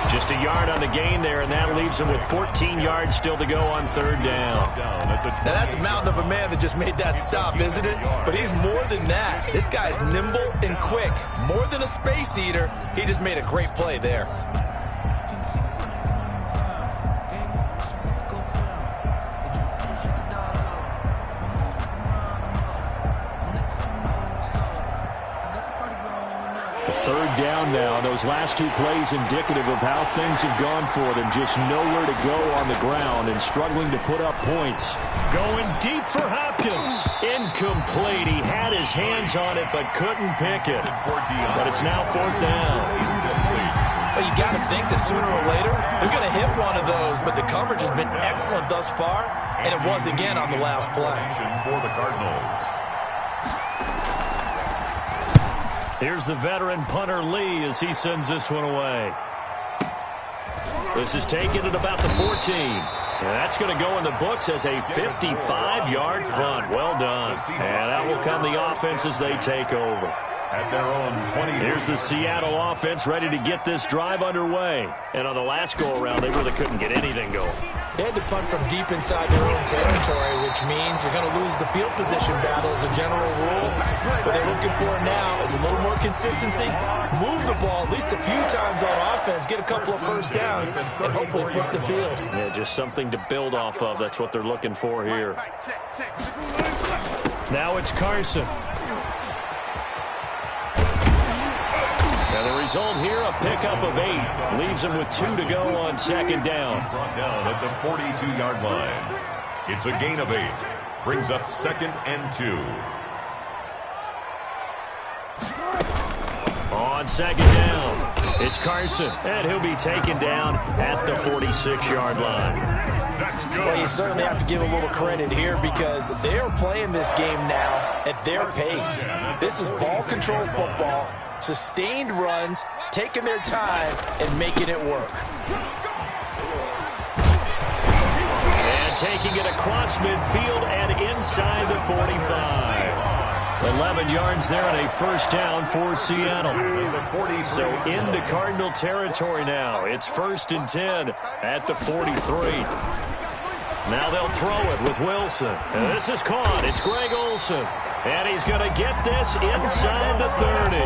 Just a yard on the gain there, and that leaves him with 14 yards still to go on third down. Now that's a mountain of a man that just made that stop, isn't it? But he's more than that. This guy's nimble and quick. More than a space eater. He just made a great play there. Third down now. Those last 2 plays indicative of how things have gone for them. Just nowhere to go on the ground and struggling to put up points. Going deep for Hopkins. Incomplete. He had his hands on it but couldn't pick it. But it's now 4th down. Well, you got to think that sooner or later they're going to hit one of those, but the coverage has been excellent thus far, and it was again on the last play. For the Cardinals. Here's the veteran punter Lee as he sends this one away. This is taken at about the 14. And that's going to go in the books as a 55-yard punt. Well done. And that will come the offense as they take over. At their own 20. Here's the Seattle offense ready to get this drive underway. And on the last go-around, they really couldn't get anything going. They had to punt from deep inside their own territory, which means you're going to lose the field position battle as a general rule. What they're looking for now is a little more consistency, move the ball at least a few times on offense, get a couple of first downs, and hopefully flip the field. Yeah, just something to build off of. That's what they're looking for here. Now it's Carson. And the result here, a pickup of 8. Leaves him with 2 to go on second down. Brought down at the 42-yard line. It's a gain of 8. Brings up 2nd and 2. On second down, it's Carson. And he'll be taken down at the 46-yard line. That's good. Well, you certainly have to give a little credit here because they're playing this game now at their pace. This is ball control football, sustained runs, taking their time, and making it work. And taking it across midfield and inside the 45. 11 yards there and a first down for Seattle. So into Cardinal territory now. It's 1st and 10 at the 43. Now they'll throw it with Wilson. And this is caught. It's Greg Olsen. And he's going to get this inside the 30.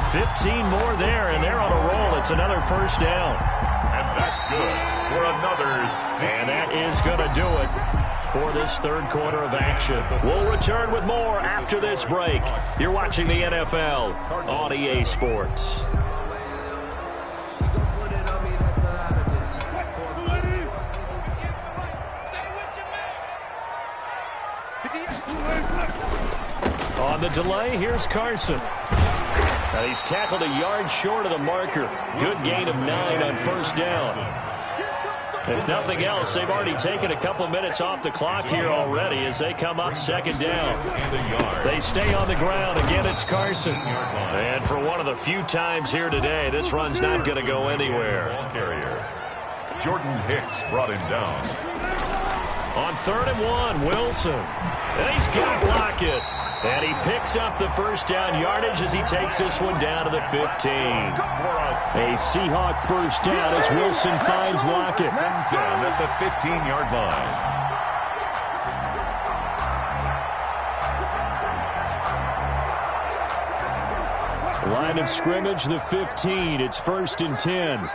15 more there, and they're on a roll. It's another first down. And that's good for another 6. And that is going to do it for this third quarter of action. We'll return with more after this break. You're watching the NFL on EA Sports. On the delay, here's Carson. Now he's tackled a yard short of the marker. Good gain of 9 on first down. If nothing else, they've already taken a couple minutes off the clock here already as they come up second down. They stay on the ground. Again, it's Carson. And for one of the few times here today, this run's not going to go anywhere. Jordan Hicks brought him down. On 3rd and 1, Wilson. And he's got to block it. And he picks up the first down yardage as he takes this one down to the 15. A Seahawk first down as Wilson finds Lockett. Down at the 15-yard line. Line of scrimmage, the 15. It's 1st and 10.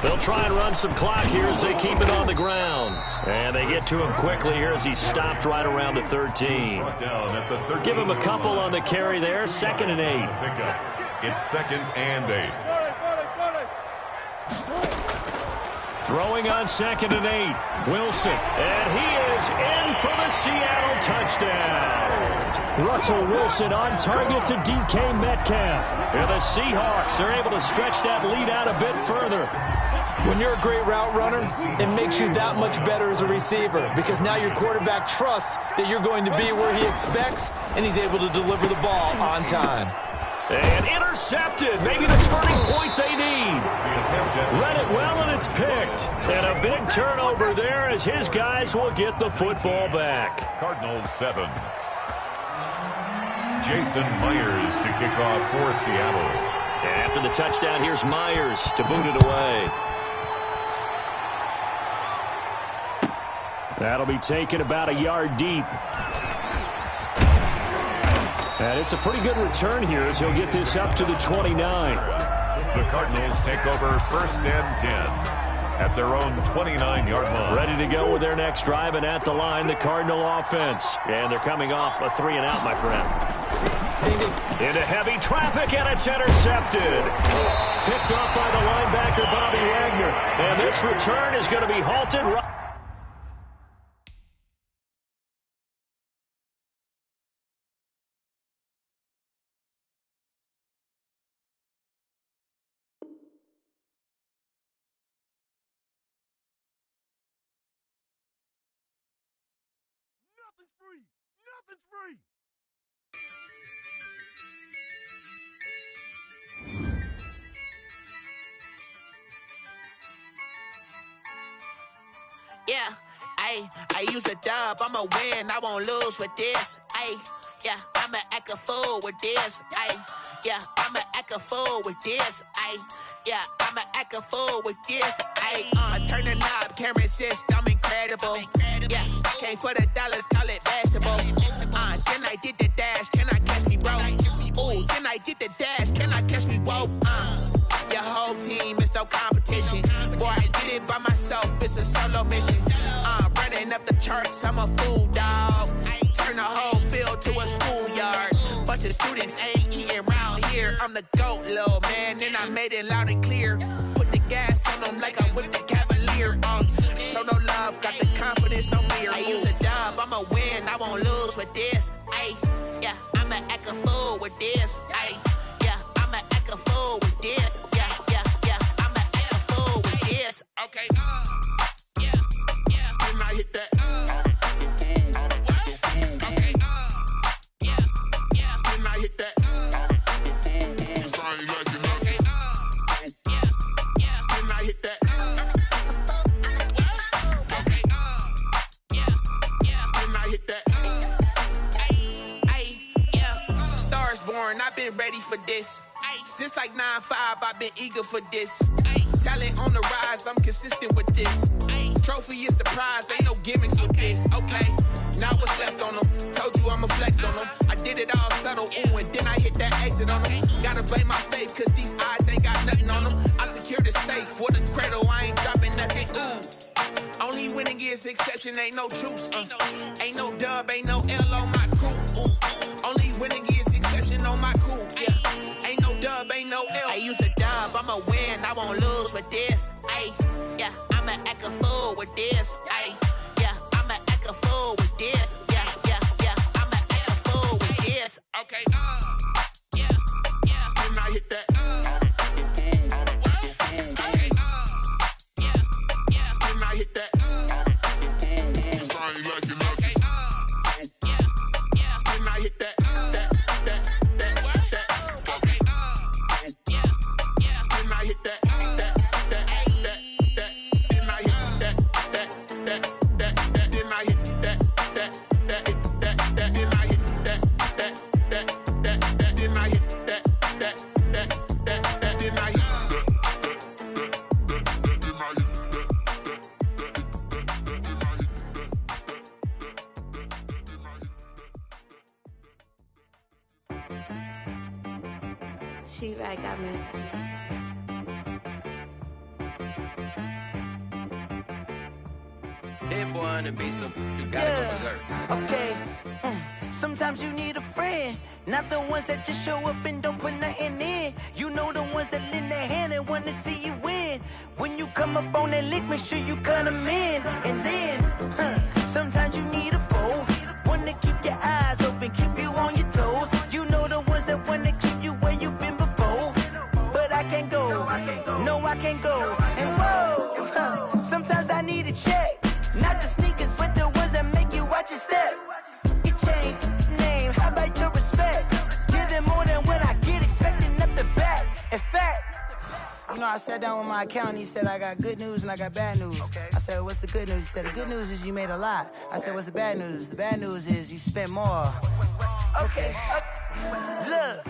They'll try and run some clock here as they keep it on the ground. And they get to him quickly here as he's stopped right around the 13. Give him a couple on the carry there. 2nd and 8. It's 2nd and 8. Throwing on 2nd and 8. Wilson. And he is in for the Seattle touchdown. Russell Wilson on target to DK Metcalf. And the Seahawks are able to stretch that lead out a bit further. When you're a great route runner, it makes you that much better as a receiver because now your quarterback trusts that you're going to be where he expects, and he's able to deliver the ball on time. And intercepted. Maybe the turning point they need. Read it well, and it's picked. And a big turnover there as his guys will get the football back. Cardinals 7. Jason Myers to kick off for Seattle. And after the touchdown, here's Myers to boot it away. That'll be taken about a yard deep. And it's a pretty good return here as he'll get this up to the 29. The Cardinals take over 1st and 10 at their own 29-yard line. Ready to go with their next drive, and at the line, the Cardinal offense. And they're coming off a 3-and-out, my friend. Into heavy traffic, and it's intercepted. Picked off by the linebacker, Bobby Wagner. And this return is going to be halted right. Nothing's free. Nothing's free. Yeah, I use a dub, I'ma win, I won't lose with this. Yeah, I'ma act a fool with this. Yeah, I'ma act a fool with this. Yeah, I'ma act a fool with this. I turn the knob, camera assist, I'm incredible. Yeah, came for the dollars, call it vegetable. Then I did the dash, can I catch me, bro? Ooh, then I did the dash, can I catch me, whoa? Your whole team is no competition. Boy, I did it by myself, it's a solo mission. Running up the charts, I'm a fool, dog. Turn the whole field to a schoolyard. Bunch of students ain't eating round here. I'm the GOAT, little man, and I made it loud and clear. Put the gas on them like I'm with the Cavalier. Show no love, got the confidence, no fear. I use a dub, I'ma win, I won't lose with this. Yeah, I'ma act a fool with this. Yeah, I'ma act a fool with this. Yeah, I'ma act a fool with this. Okay, yeah, then I hit that. Okay, yeah, then I hit that. I've been ready for this. Since like 9-5, I've been eager for this. Talent on the rise, I'm consistent with this. Trophy is the prize, ain't no gimmicks with this. Okay, now what's left on them? Told you I'ma flex on them. I did it all subtle, ooh, and then I hit that exit on them. Gotta blame my faith, cause these odds ain't got nothing on them. I secured the safe for the cradle, I ain't dropping nothing, ooh. Only winning is exception, ain't no truce. Ain't no dub, ain't no L on my crew. Ooh. Only winning is exception on my cool. Yeah, ain't no dub, ain't no L. I use a dub, I'ma win, I won't lose with this. Yeah, I'ma act a fool with this. Yeah, I'ma act a fool with this. Yeah, I'ma act a fool with this. Okay, yeah, then I hit that. Okay, yeah, then I hit that. She-Rag got me. Hit boy on the beat, so you gotta go berserk. Okay. Sometimes you need a friend, not the ones that just show up and don't put nothing in. You know the ones that lend their hand and wanna see you win. When you come up on that lick, make sure you cut them in. And then, sometimes you need a foe, one to keep your eyes open, keep you on your toes. You know the ones that wanna keep you where you've been before. But I can't go, no I can't go. And whoa, sometimes I need a check. Not the sneakers, but the ones that make you watch your step. Your chain, name, how about your respect? Give them more than what I get, expecting up the back. In fact, you know, I sat down with my accountant, he said, I got good news and I got bad news. Okay. I said, what's the good news? He said, the good news is you made a lot. I said, what's the bad news? The bad news is you spent more. Okay. Look,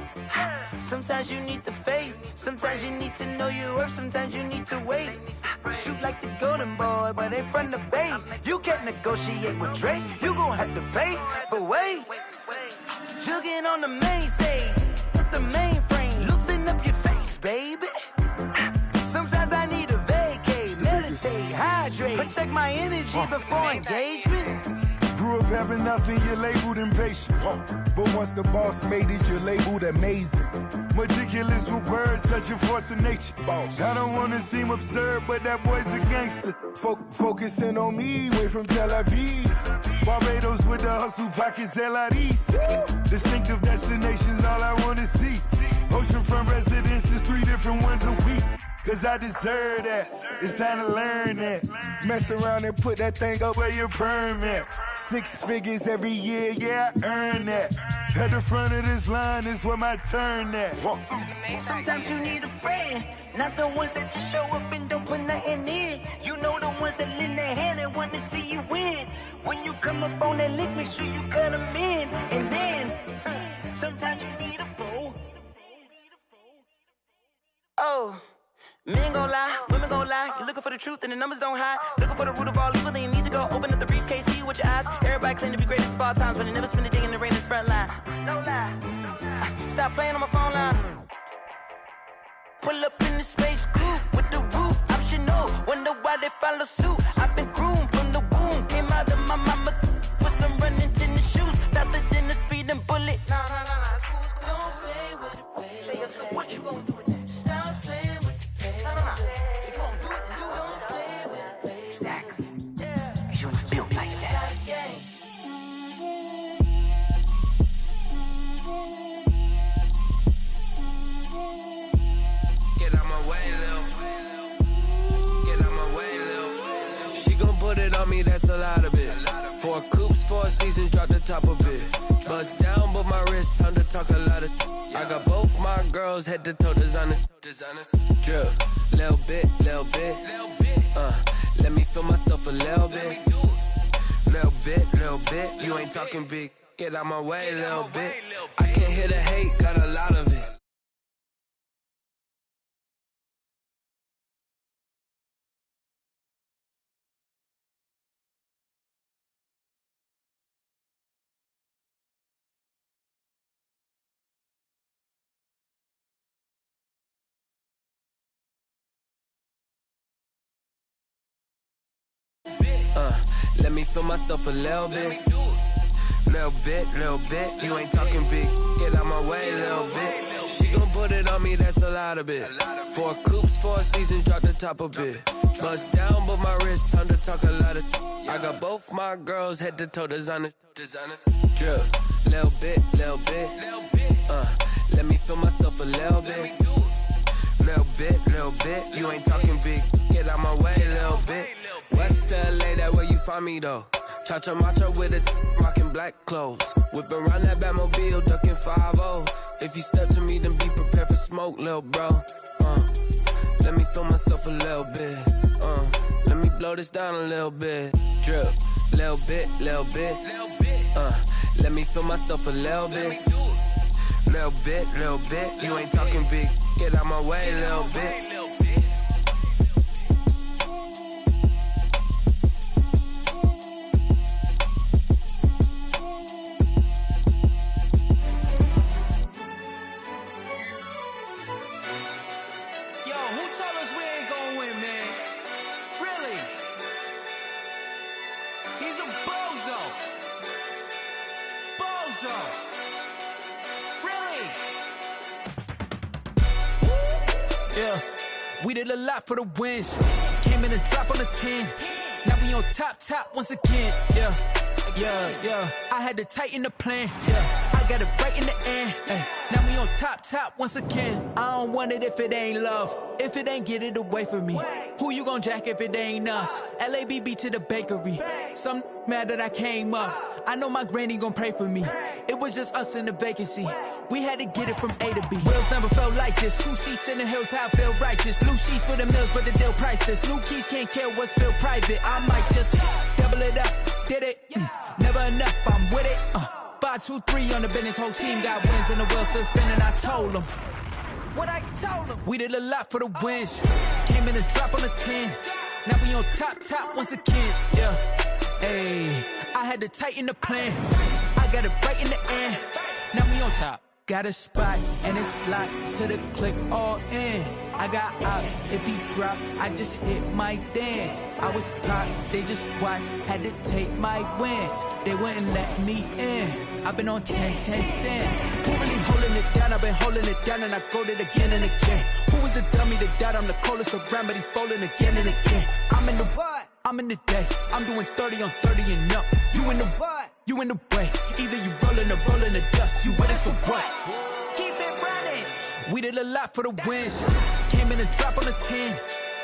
sometimes you need the faith, sometimes you need to know your worth, sometimes you need to wait. Shoot like the golden boy, but ain't from the bay. You can't negotiate with Drake, you gon' have to pay. But wait, jugging on the main stage, with the mainframe, loosen up your face, baby. Sometimes I need a vacate, meditate, hydrate, protect my energy before engagement. Grew up having nothing, you're labeled impatient. But once the boss made it, you're labeled amazing. Meticulous with words, such a force of nature. I don't wanna seem absurd, but that boy's a gangster. Focusing on me, way from Tel Aviv. Barbados with the hustle pockets, LIDs. Distinctive destinations, all I wanna see. Oceanfront residences, 3 different ones a week. Cause I deserve that, it's time to learn that. Mess around and put that thing up where your permit. 6 figures every year, yeah, I earn that. At the front of this line is where my turn at. Sometimes you need a friend, not the ones that just show up and don't put nothing in. You know the ones that lend their hand and want to see you win. When you come up on that lick, make sure you cut them in. And then, sometimes you need a foe. Oh. Men gon' lie, women gon' lie. You're looking for the truth and the numbers don't hide. Looking for the root of all evil, then you need to go open up the briefcase, see with your eyes. Everybody claim to be greatest of all times, but they never spend a day in the rain in the front line. No lie. Stop playing on my phone line. Pull up in the space coupe with the roof optional. Wonder why they follow suit. I've been groomed from the womb. Came out of my mama with some running tennis shoes. Faster than the speeding bullet. Nah, it's cool, it's cool. Don't play with it, baby. Say so what you gon' do with it? Stop playing with it, baby. Nah. If you gon' do it, then don't play with it, baby. Exactly. Yeah. Cause you ain't built like that. Put it on me, that's a lot of it. 4 coops, 4 seasons, drop the top of it. Bust down, but my wrist, time to talk a lot of. I got both my girls, head to toe designer. Drip, little bit. Let me feel myself a little bit. Little bit. You ain't talking big. Get out my way, little bit. I can't hear the hate, got a lot of it. Let me feel myself a little bit. Little bit. You ain't talking big. Get out my way, little bit. She gon' put it on me, that's a lot of it. 4 coops, 4 seasons, drop the top a bit. Bust down, but my wrist, time to talk a lot of. I got both my girls, head to toe designer. Drip, little bit. Let me feel myself a little bit. Little bit. You ain't talking big. Get out my way, little bit. West LA, that where you find me though. Cha-cha matcha with a rockin' black clothes. Whip around that Batmobile, ducking 5-0. If you step to me, then be prepared for smoke, lil' bro. Let me feel myself a little bit. Let me blow this down a little bit. Drip, little bit. Let me feel myself a little bit. Little bit. You ain't talking big. Get out my way, little bit. We did a lot for the wins. Came in a drop on the 10. Now we on top once again. Yeah. I had to tighten the plan. Yeah. I got it right in the end. Now we on top once again. I don't want it if it ain't love. If it ain't, get it away from me. Who you gon' jack if it ain't us? LABB to the bakery. Some mad that I came up. I know my granny gon' pray for me. It was just us in the vacancy. We had to get it from A to B. Wheels never felt like this. 2 seats in the hills, how I feel righteous. Blue sheets for the mills, but the deal priceless. New keys can't care what's built private. I might just double it up. Did it? Never enough, I'm with it. 5, 2, 3 on the business. Whole team got wins and the wheels still spinning. I told them what I told them. We did a lot for the wins. Came in a drop on the 10. Now we on top once again. Yeah. Hey, I had to tighten the plan. I got it right in the end. Now we on top. Got a spot and it's locked to the click all in. I got ops, if he drop, I just hit my dance. I was popped, they just watched, had to take my wins. They wouldn't let me in. I've been on 10 cents. Who really holding it down? I've been holding it down and I go it again and again. Who is the dummy that doubt I'm the coldest around, but he folding again and again. I'm in the what? I'm in the day. I'm doing 30 on 30 and up. You in the what? You in the way. Either you rolling or rolling the dust. You with it, so what? Keep it running. We did a lot for the wins. Came in a drop on the 10.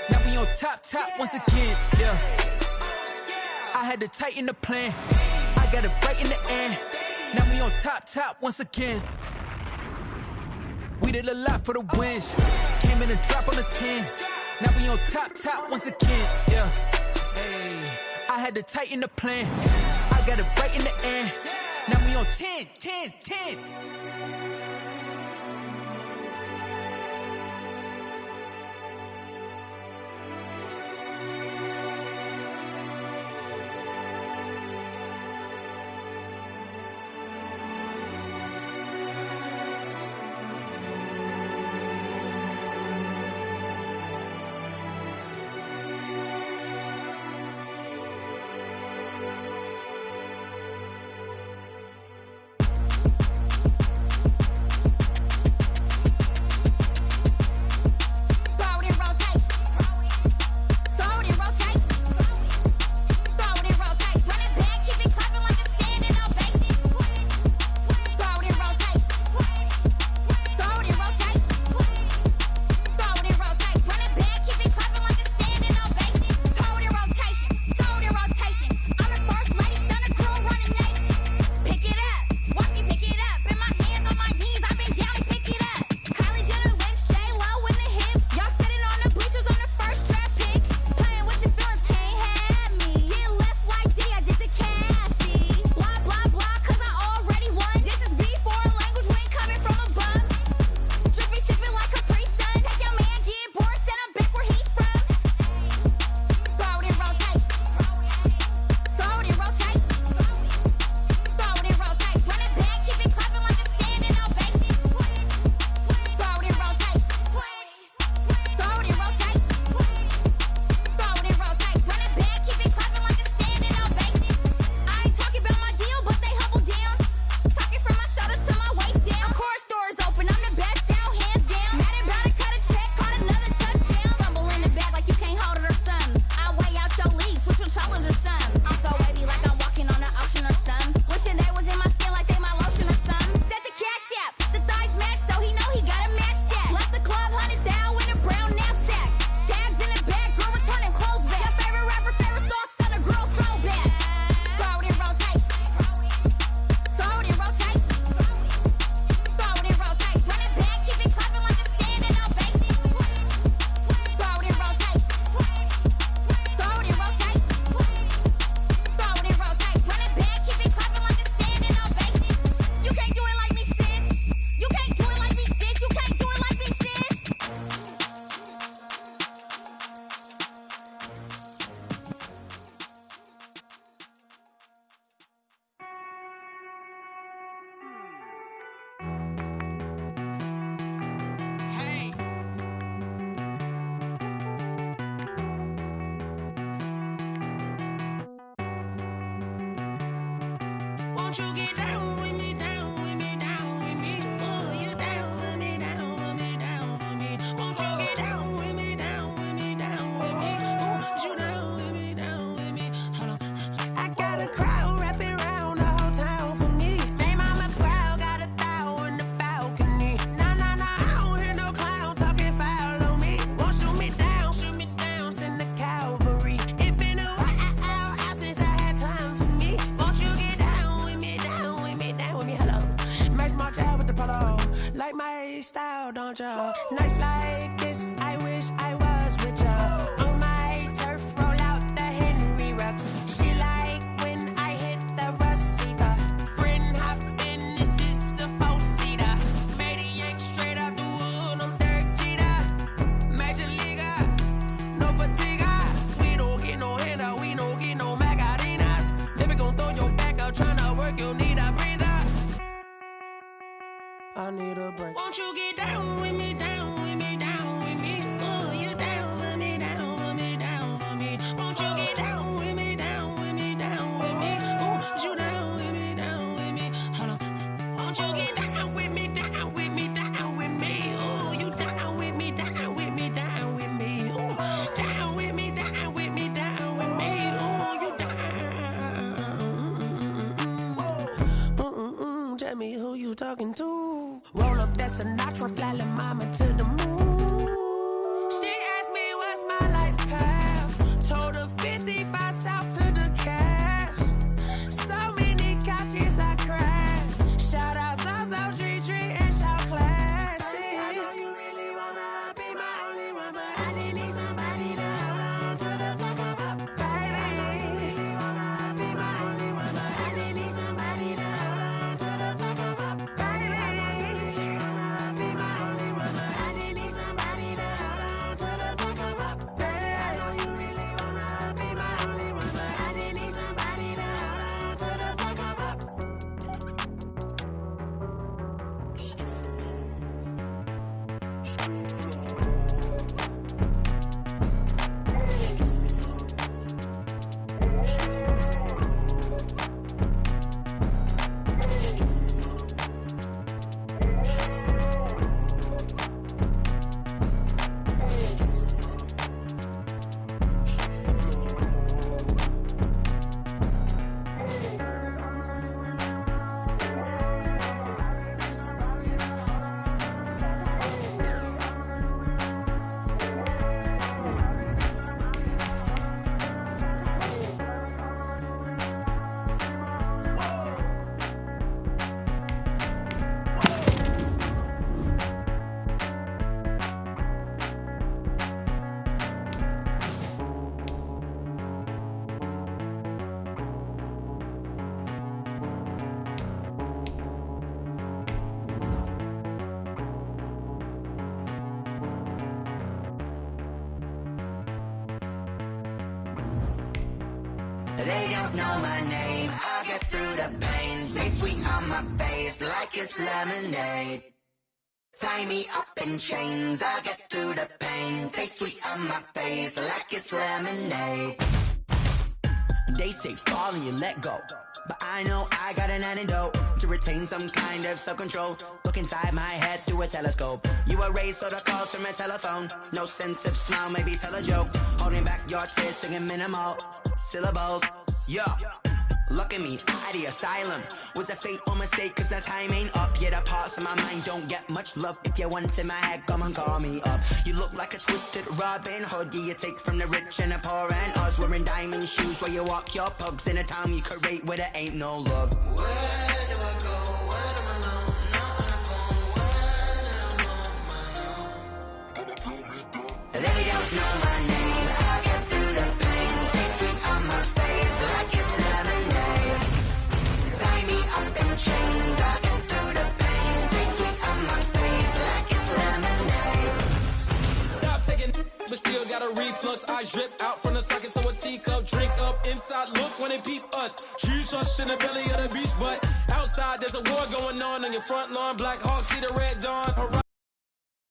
Now we on top once again. Yeah. I had to tighten the plan. I got it right in the end. Now we on top once again. We did a lot for the wins. Came in a drop on the 10. Now we on top once again. Yeah. Hey, I had to tighten the plan. I got it right in the end. Now we on 10. Won't you get down with me, down with me, down with me? Oh, you down with me, down with me, down with me. Won't you get down with me, down with me, down with me? Oh, you down with me, down with me? Hold on. I got a crowd wrapping around the whole town for me. Made mama proud, got a thou on the balcony. Nah, nah, nah, I don't hear no clown talking foul on me. Won't shoot me down, send the cavalry. It been a while since I had time for me. Won't you get down with me, down with me, down with me? Hello. Max March out with the polo. Like my style, don't ya? Nights like this, I wish I was with ya. On my turf, roll out the Henry Rux. She like when I hit the receiver. Friend hop in, this is a four-seater. Made a yank straight out the wood, I'm Derek Jeter. Major leaguer, no fatigue. We don't get no handout, we don't get no Magarinas. Never gon' throw your back out, tryna work, you need a breather. I need a break. Won't you get down with me, down with me, down with me? Oh, you down with me, down with me, down with me? Won't you get down with me, down with me, down with me? Oh, you down with me, down with me? Hold on. Won't you get down with me, down with me, down with me? Oh, you down with me, down with me, down with me? Oh, down with me, down with me, down with me? Oh, you down. Tell me who you talking to. Roll up that Sinatra, fly la mama to the moon. She asked me what's my life path. Told her 55 south to the cab. So many couches I cried. Shout out South Street and shout classic. I know you really wanna be my only one, but I didn't need somebody to hold on to the second up. Baby, I know you really wanna be my only one, but I didn't need somebody to hold on to the second up. Baby, I know you really wanna be my only one, but I didn't need somebody to hold on to the second up. Baby, I know you really wanna be my only one, but I didn't need somebody to hold on to the second up. They don't know my name, I get through the pain. Taste sweet on my face like it's lemonade. Tie me up in chains, I get through the pain. Taste sweet on my face like it's lemonade. They say fall and you let go, but I know I got an antidote to retain some kind of self-control. Look inside my head through a telescope. You erase all the calls from a telephone. No sense of smile, maybe tell a joke. Holding back your tears, singing minimal syllables. Yeah, look at me, out the asylum. Was a fate or mistake, cause the time ain't up. Yeah, the parts of my mind don't get much love. If you want in my head, come and call me up. You look like a twisted Robin Hood. Yeah, you take from the rich and the poor and us. Wearing diamond shoes where you walk your pugs. In a town you create where there ain't no love. Where do I go? When I'm alone? Not on the phone. When I'm on my own. They don't know my name. I get through the pain. Taste sweet on my face like it's lemonade. Tie me up in chains. I get through the pain. Taste sweet on my face like it's lemonade. Stop taking, but still got a reflux. I drip out from the socket to a teacup. Drink up inside, look when they peep us. Jesus in the belly of the beast, but outside there's a war going on your front lawn. Black Hawk see the red dawn.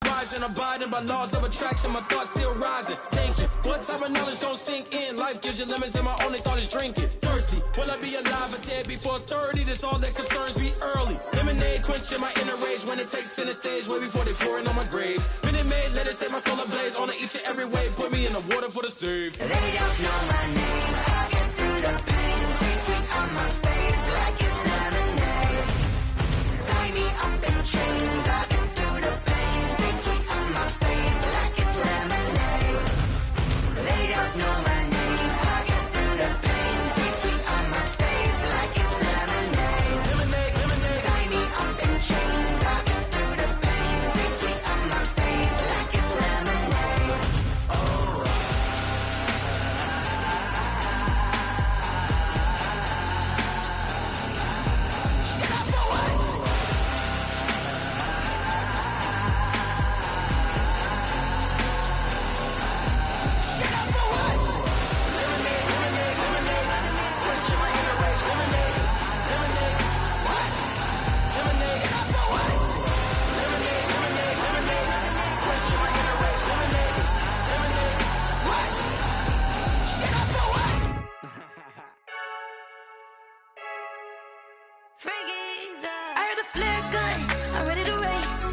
Horizon wasn't abiding by laws of attraction. My thoughts still rising, thinking, what type of knowledge gon' sink in? Life gives you lemons and my only thought is drinking. Thirsty, will I be alive or dead before 30? That's all that concerns me early. Lemonade quenching my inner rage when it takes center stage way before they pour it on my grave. Minute Maid, let it set my soul ablaze on each and every way. Put me in the water for the save. They don't know my name. I get through the pain. Taste sweet on my face like it's lemonade. Tie me up in chains. I get through the pain. Taste sweet on my face like it's lemonade. They don't know my name. I get through the pain. Taste sweet on my face like it's lemonade. Lemonade, lemonade. Tie me up in chains. I get through the pain. Taste sweet on my face like it's lemonade. I heard the flare gun, I'm ready to race.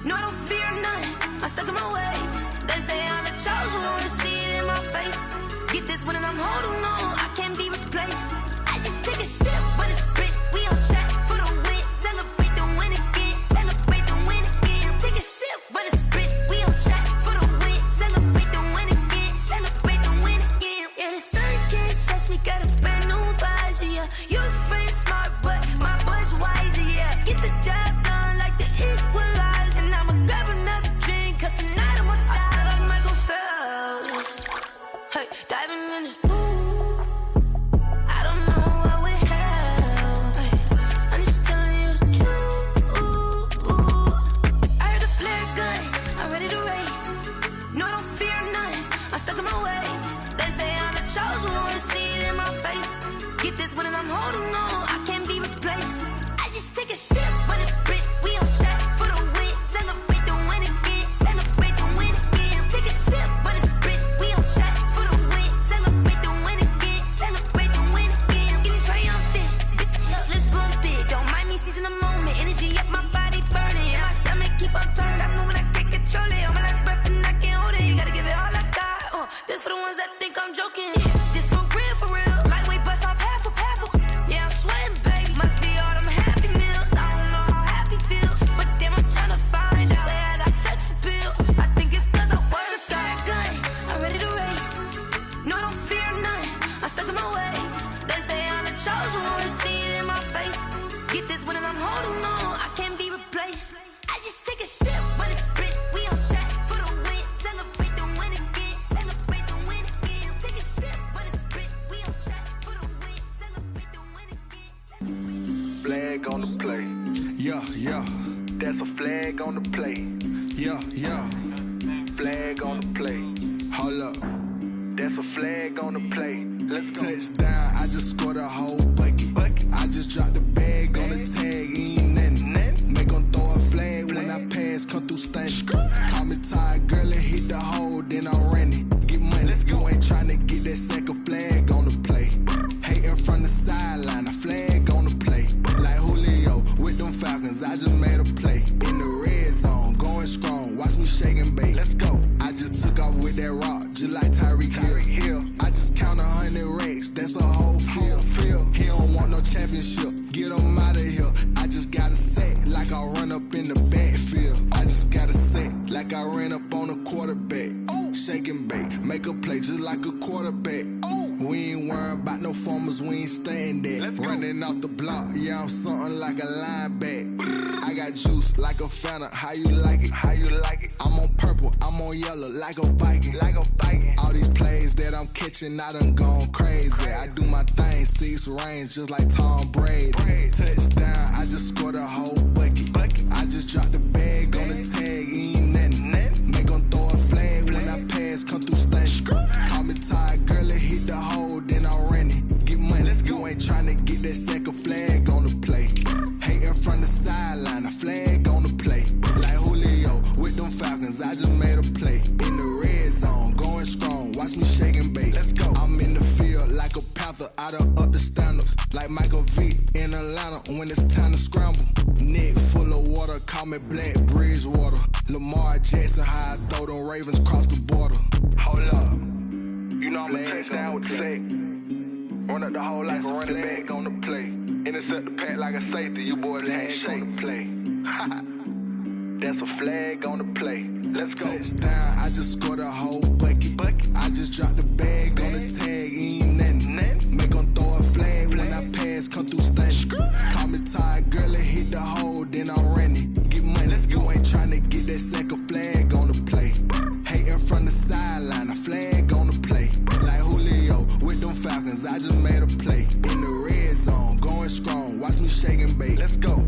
No, I don't fear none, I'm stuck in my ways. They say I'm the chosen one, to see it in my face. Get this one and I'm holding on, I can't be replaced. I just take a sip, but it's split, we on track for the win. Celebrate the win again, celebrate the win again. Take a sip, but it's split, we on track for the win. Celebrate the win again, celebrate the win again. Yeah, the sun can't touch me, got a brand new visor, yeah. You're friend smart, but my bud's wiser, yeah. Get the job done like the equalizer. And I'ma grab another drink, cause tonight I'ma die like Michael Phelps. Hey, diving in this pool, I don't know what we have. Hey, I'm just telling you the truth. I heard the flare gun, I'm ready to race. No, I don't fear none, I'm stuck in my ways. They say I'm the chosen one, to see it in my face. Get this one and I'm holding on, I can't be replaced. I just take a sip, but it's split, we on track for the win. Celebrate the win again, celebrate the win again. Take a sip, but it's split, we on track for the win. Celebrate the win again, celebrate the win again. Get it triumphant, look, let's bump it. Don't mind me seizing the moment, energy up, my body burning. And my stomach keep on turning, stop moving, I can't control it. On my last breath and I can't hold it, you gotta give it all I got. This for the ones that think I'm joking. This for real, lightweight bust off half a. Yeah, I'm sweating, baby. Must be all them happy meals. I don't know how happy feels, but damn, I'm trying to find out. Say I got sex appeal. I think it's cause I work a fire gun. I'm ready to race. No, I don't fear none. I'm stuck in my ways. They say I'm the chosen one, to see it in my face. Get this one and I'm holding on, I can't be replaced. I just take a sip, but it's split. We on track for the win. Celebrate the win again. Celebrate the win again. Take a sip, but it's split. We on track for the win. Celebrate the win again. Flag on the play. Yeah, yeah. That's a flag on the play. Yeah, yeah. Flag on the play. Hold up. That's a flag on the play. Let's go. Touchdown, I just scored a whole bucket. I just dropped the bag on the tag, ain't nothing. Make 'em throw a flag when I pass, come through stunning. Call me tired, girl, and hit the hole, then I'm running. Get money, you ain't tryna get that second flag on the play. Hating from the sideline, a flag on the play. Like Julio with them Falcons, I just made a play. In the red zone, going strong, watch me shake and bake. Let's go. I just took off with that rock, just like Tyreek Hill. I just count 100 racks, that's a whole field. He don't want no championship, get him out of here. I just got a set, like I run up in the backfield. I just got a set, like I ran up on a quarterback. Shake and bake, make a play just like a quarterback. We ain't worrying about no formers, we ain't staying there. Running off the block, yeah, I'm something like a linebacker. I got juice like a Fanta, how you like it? How you like it? I'm on purple, I'm on yellow, like a Viking. Like a Viking. All these plays that I'm catching, I done gone crazy. I do my thing, 6 range, just like Tom Brady. Touchdown, I just scored a whole bucket. I just dropped the bag on the tag, ain't nothing. Make 'em throw a flag when I pass, come through stunning. Call me tired, girl, and hit the hole, then I'm running. Get money, you ain't tryna get that second flag on the play. Hating from the sideline, a flag on the play. Like Julio with them Falcons, sports, like Michael Vick in Atlanta when it's time to scramble. Neck full of water, call me Black Bridgewater. Lamar Jackson, how I throw them Ravens across the border. Hold up, you know I'm a touchdown with the sack. Run up the whole like a running back on the play. Intercept the pack like a safety, you boys can't shake the play. That's a flag on the play. Let's go. Touchdown, I just scored a whole bucket. I just dropped the bag on the tag, ain't nothing. Make them throw a flag when I pass, come through stunning. Call me tired, girl, and hit the hole, then I'm running. Get money, you ain't trying to get that second flag on the play. Hating from the sideline, a flag on the play. Like Julio with them Falcons, I just made a play. In the red zone, going strong, watch me shake and bake. Let's go.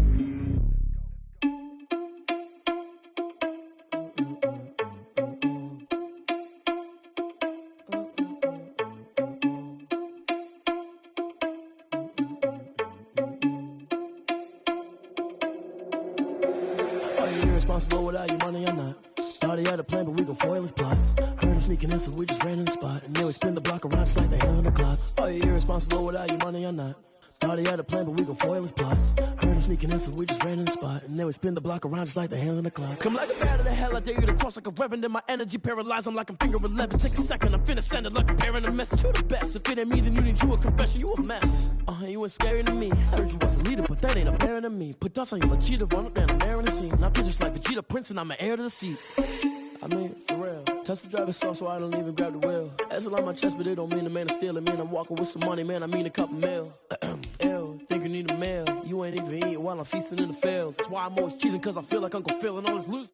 Irresponsible without your money or not. Thought he had a plan, but we gon' foil his plot. Heard him sneaking in, so we just ran in the spot. And then we spin the block around just like the hands on the clock. Are you irresponsible without your money or not? Thought he had a plan, but we gon' foil his plot. Heard him sneaking in, so we just ran in the spot. And then we spin the block around just like the hands on the clock. Come like a bat of the hell, I dare you to cross like a reverend. In my energy paralyzed, I'm like I'm finger 11. Take a second, I'm finna send it like a parent a message. You the best, if it ain't me, then you need you a confession. You a mess. You ain't scary to me. Heard you was a leader, but that ain't apparent to me. Put dust on you like cheetah, run up down, I'm airing the scene. Not just like Vegeta Prince, and I'm an heir to the seat. I mean, for real. Touch the driver's soft, so I don't even grab the wheel. That's a lot on my chest, but it don't mean the man is stealing. Man, I'm walking with some money, man, I mean a couple mil. Ew, think you need a meal. You ain't even eating while I'm feasting in the field. That's why I'm always cheesing, cause I feel like Uncle Phil and all this loose.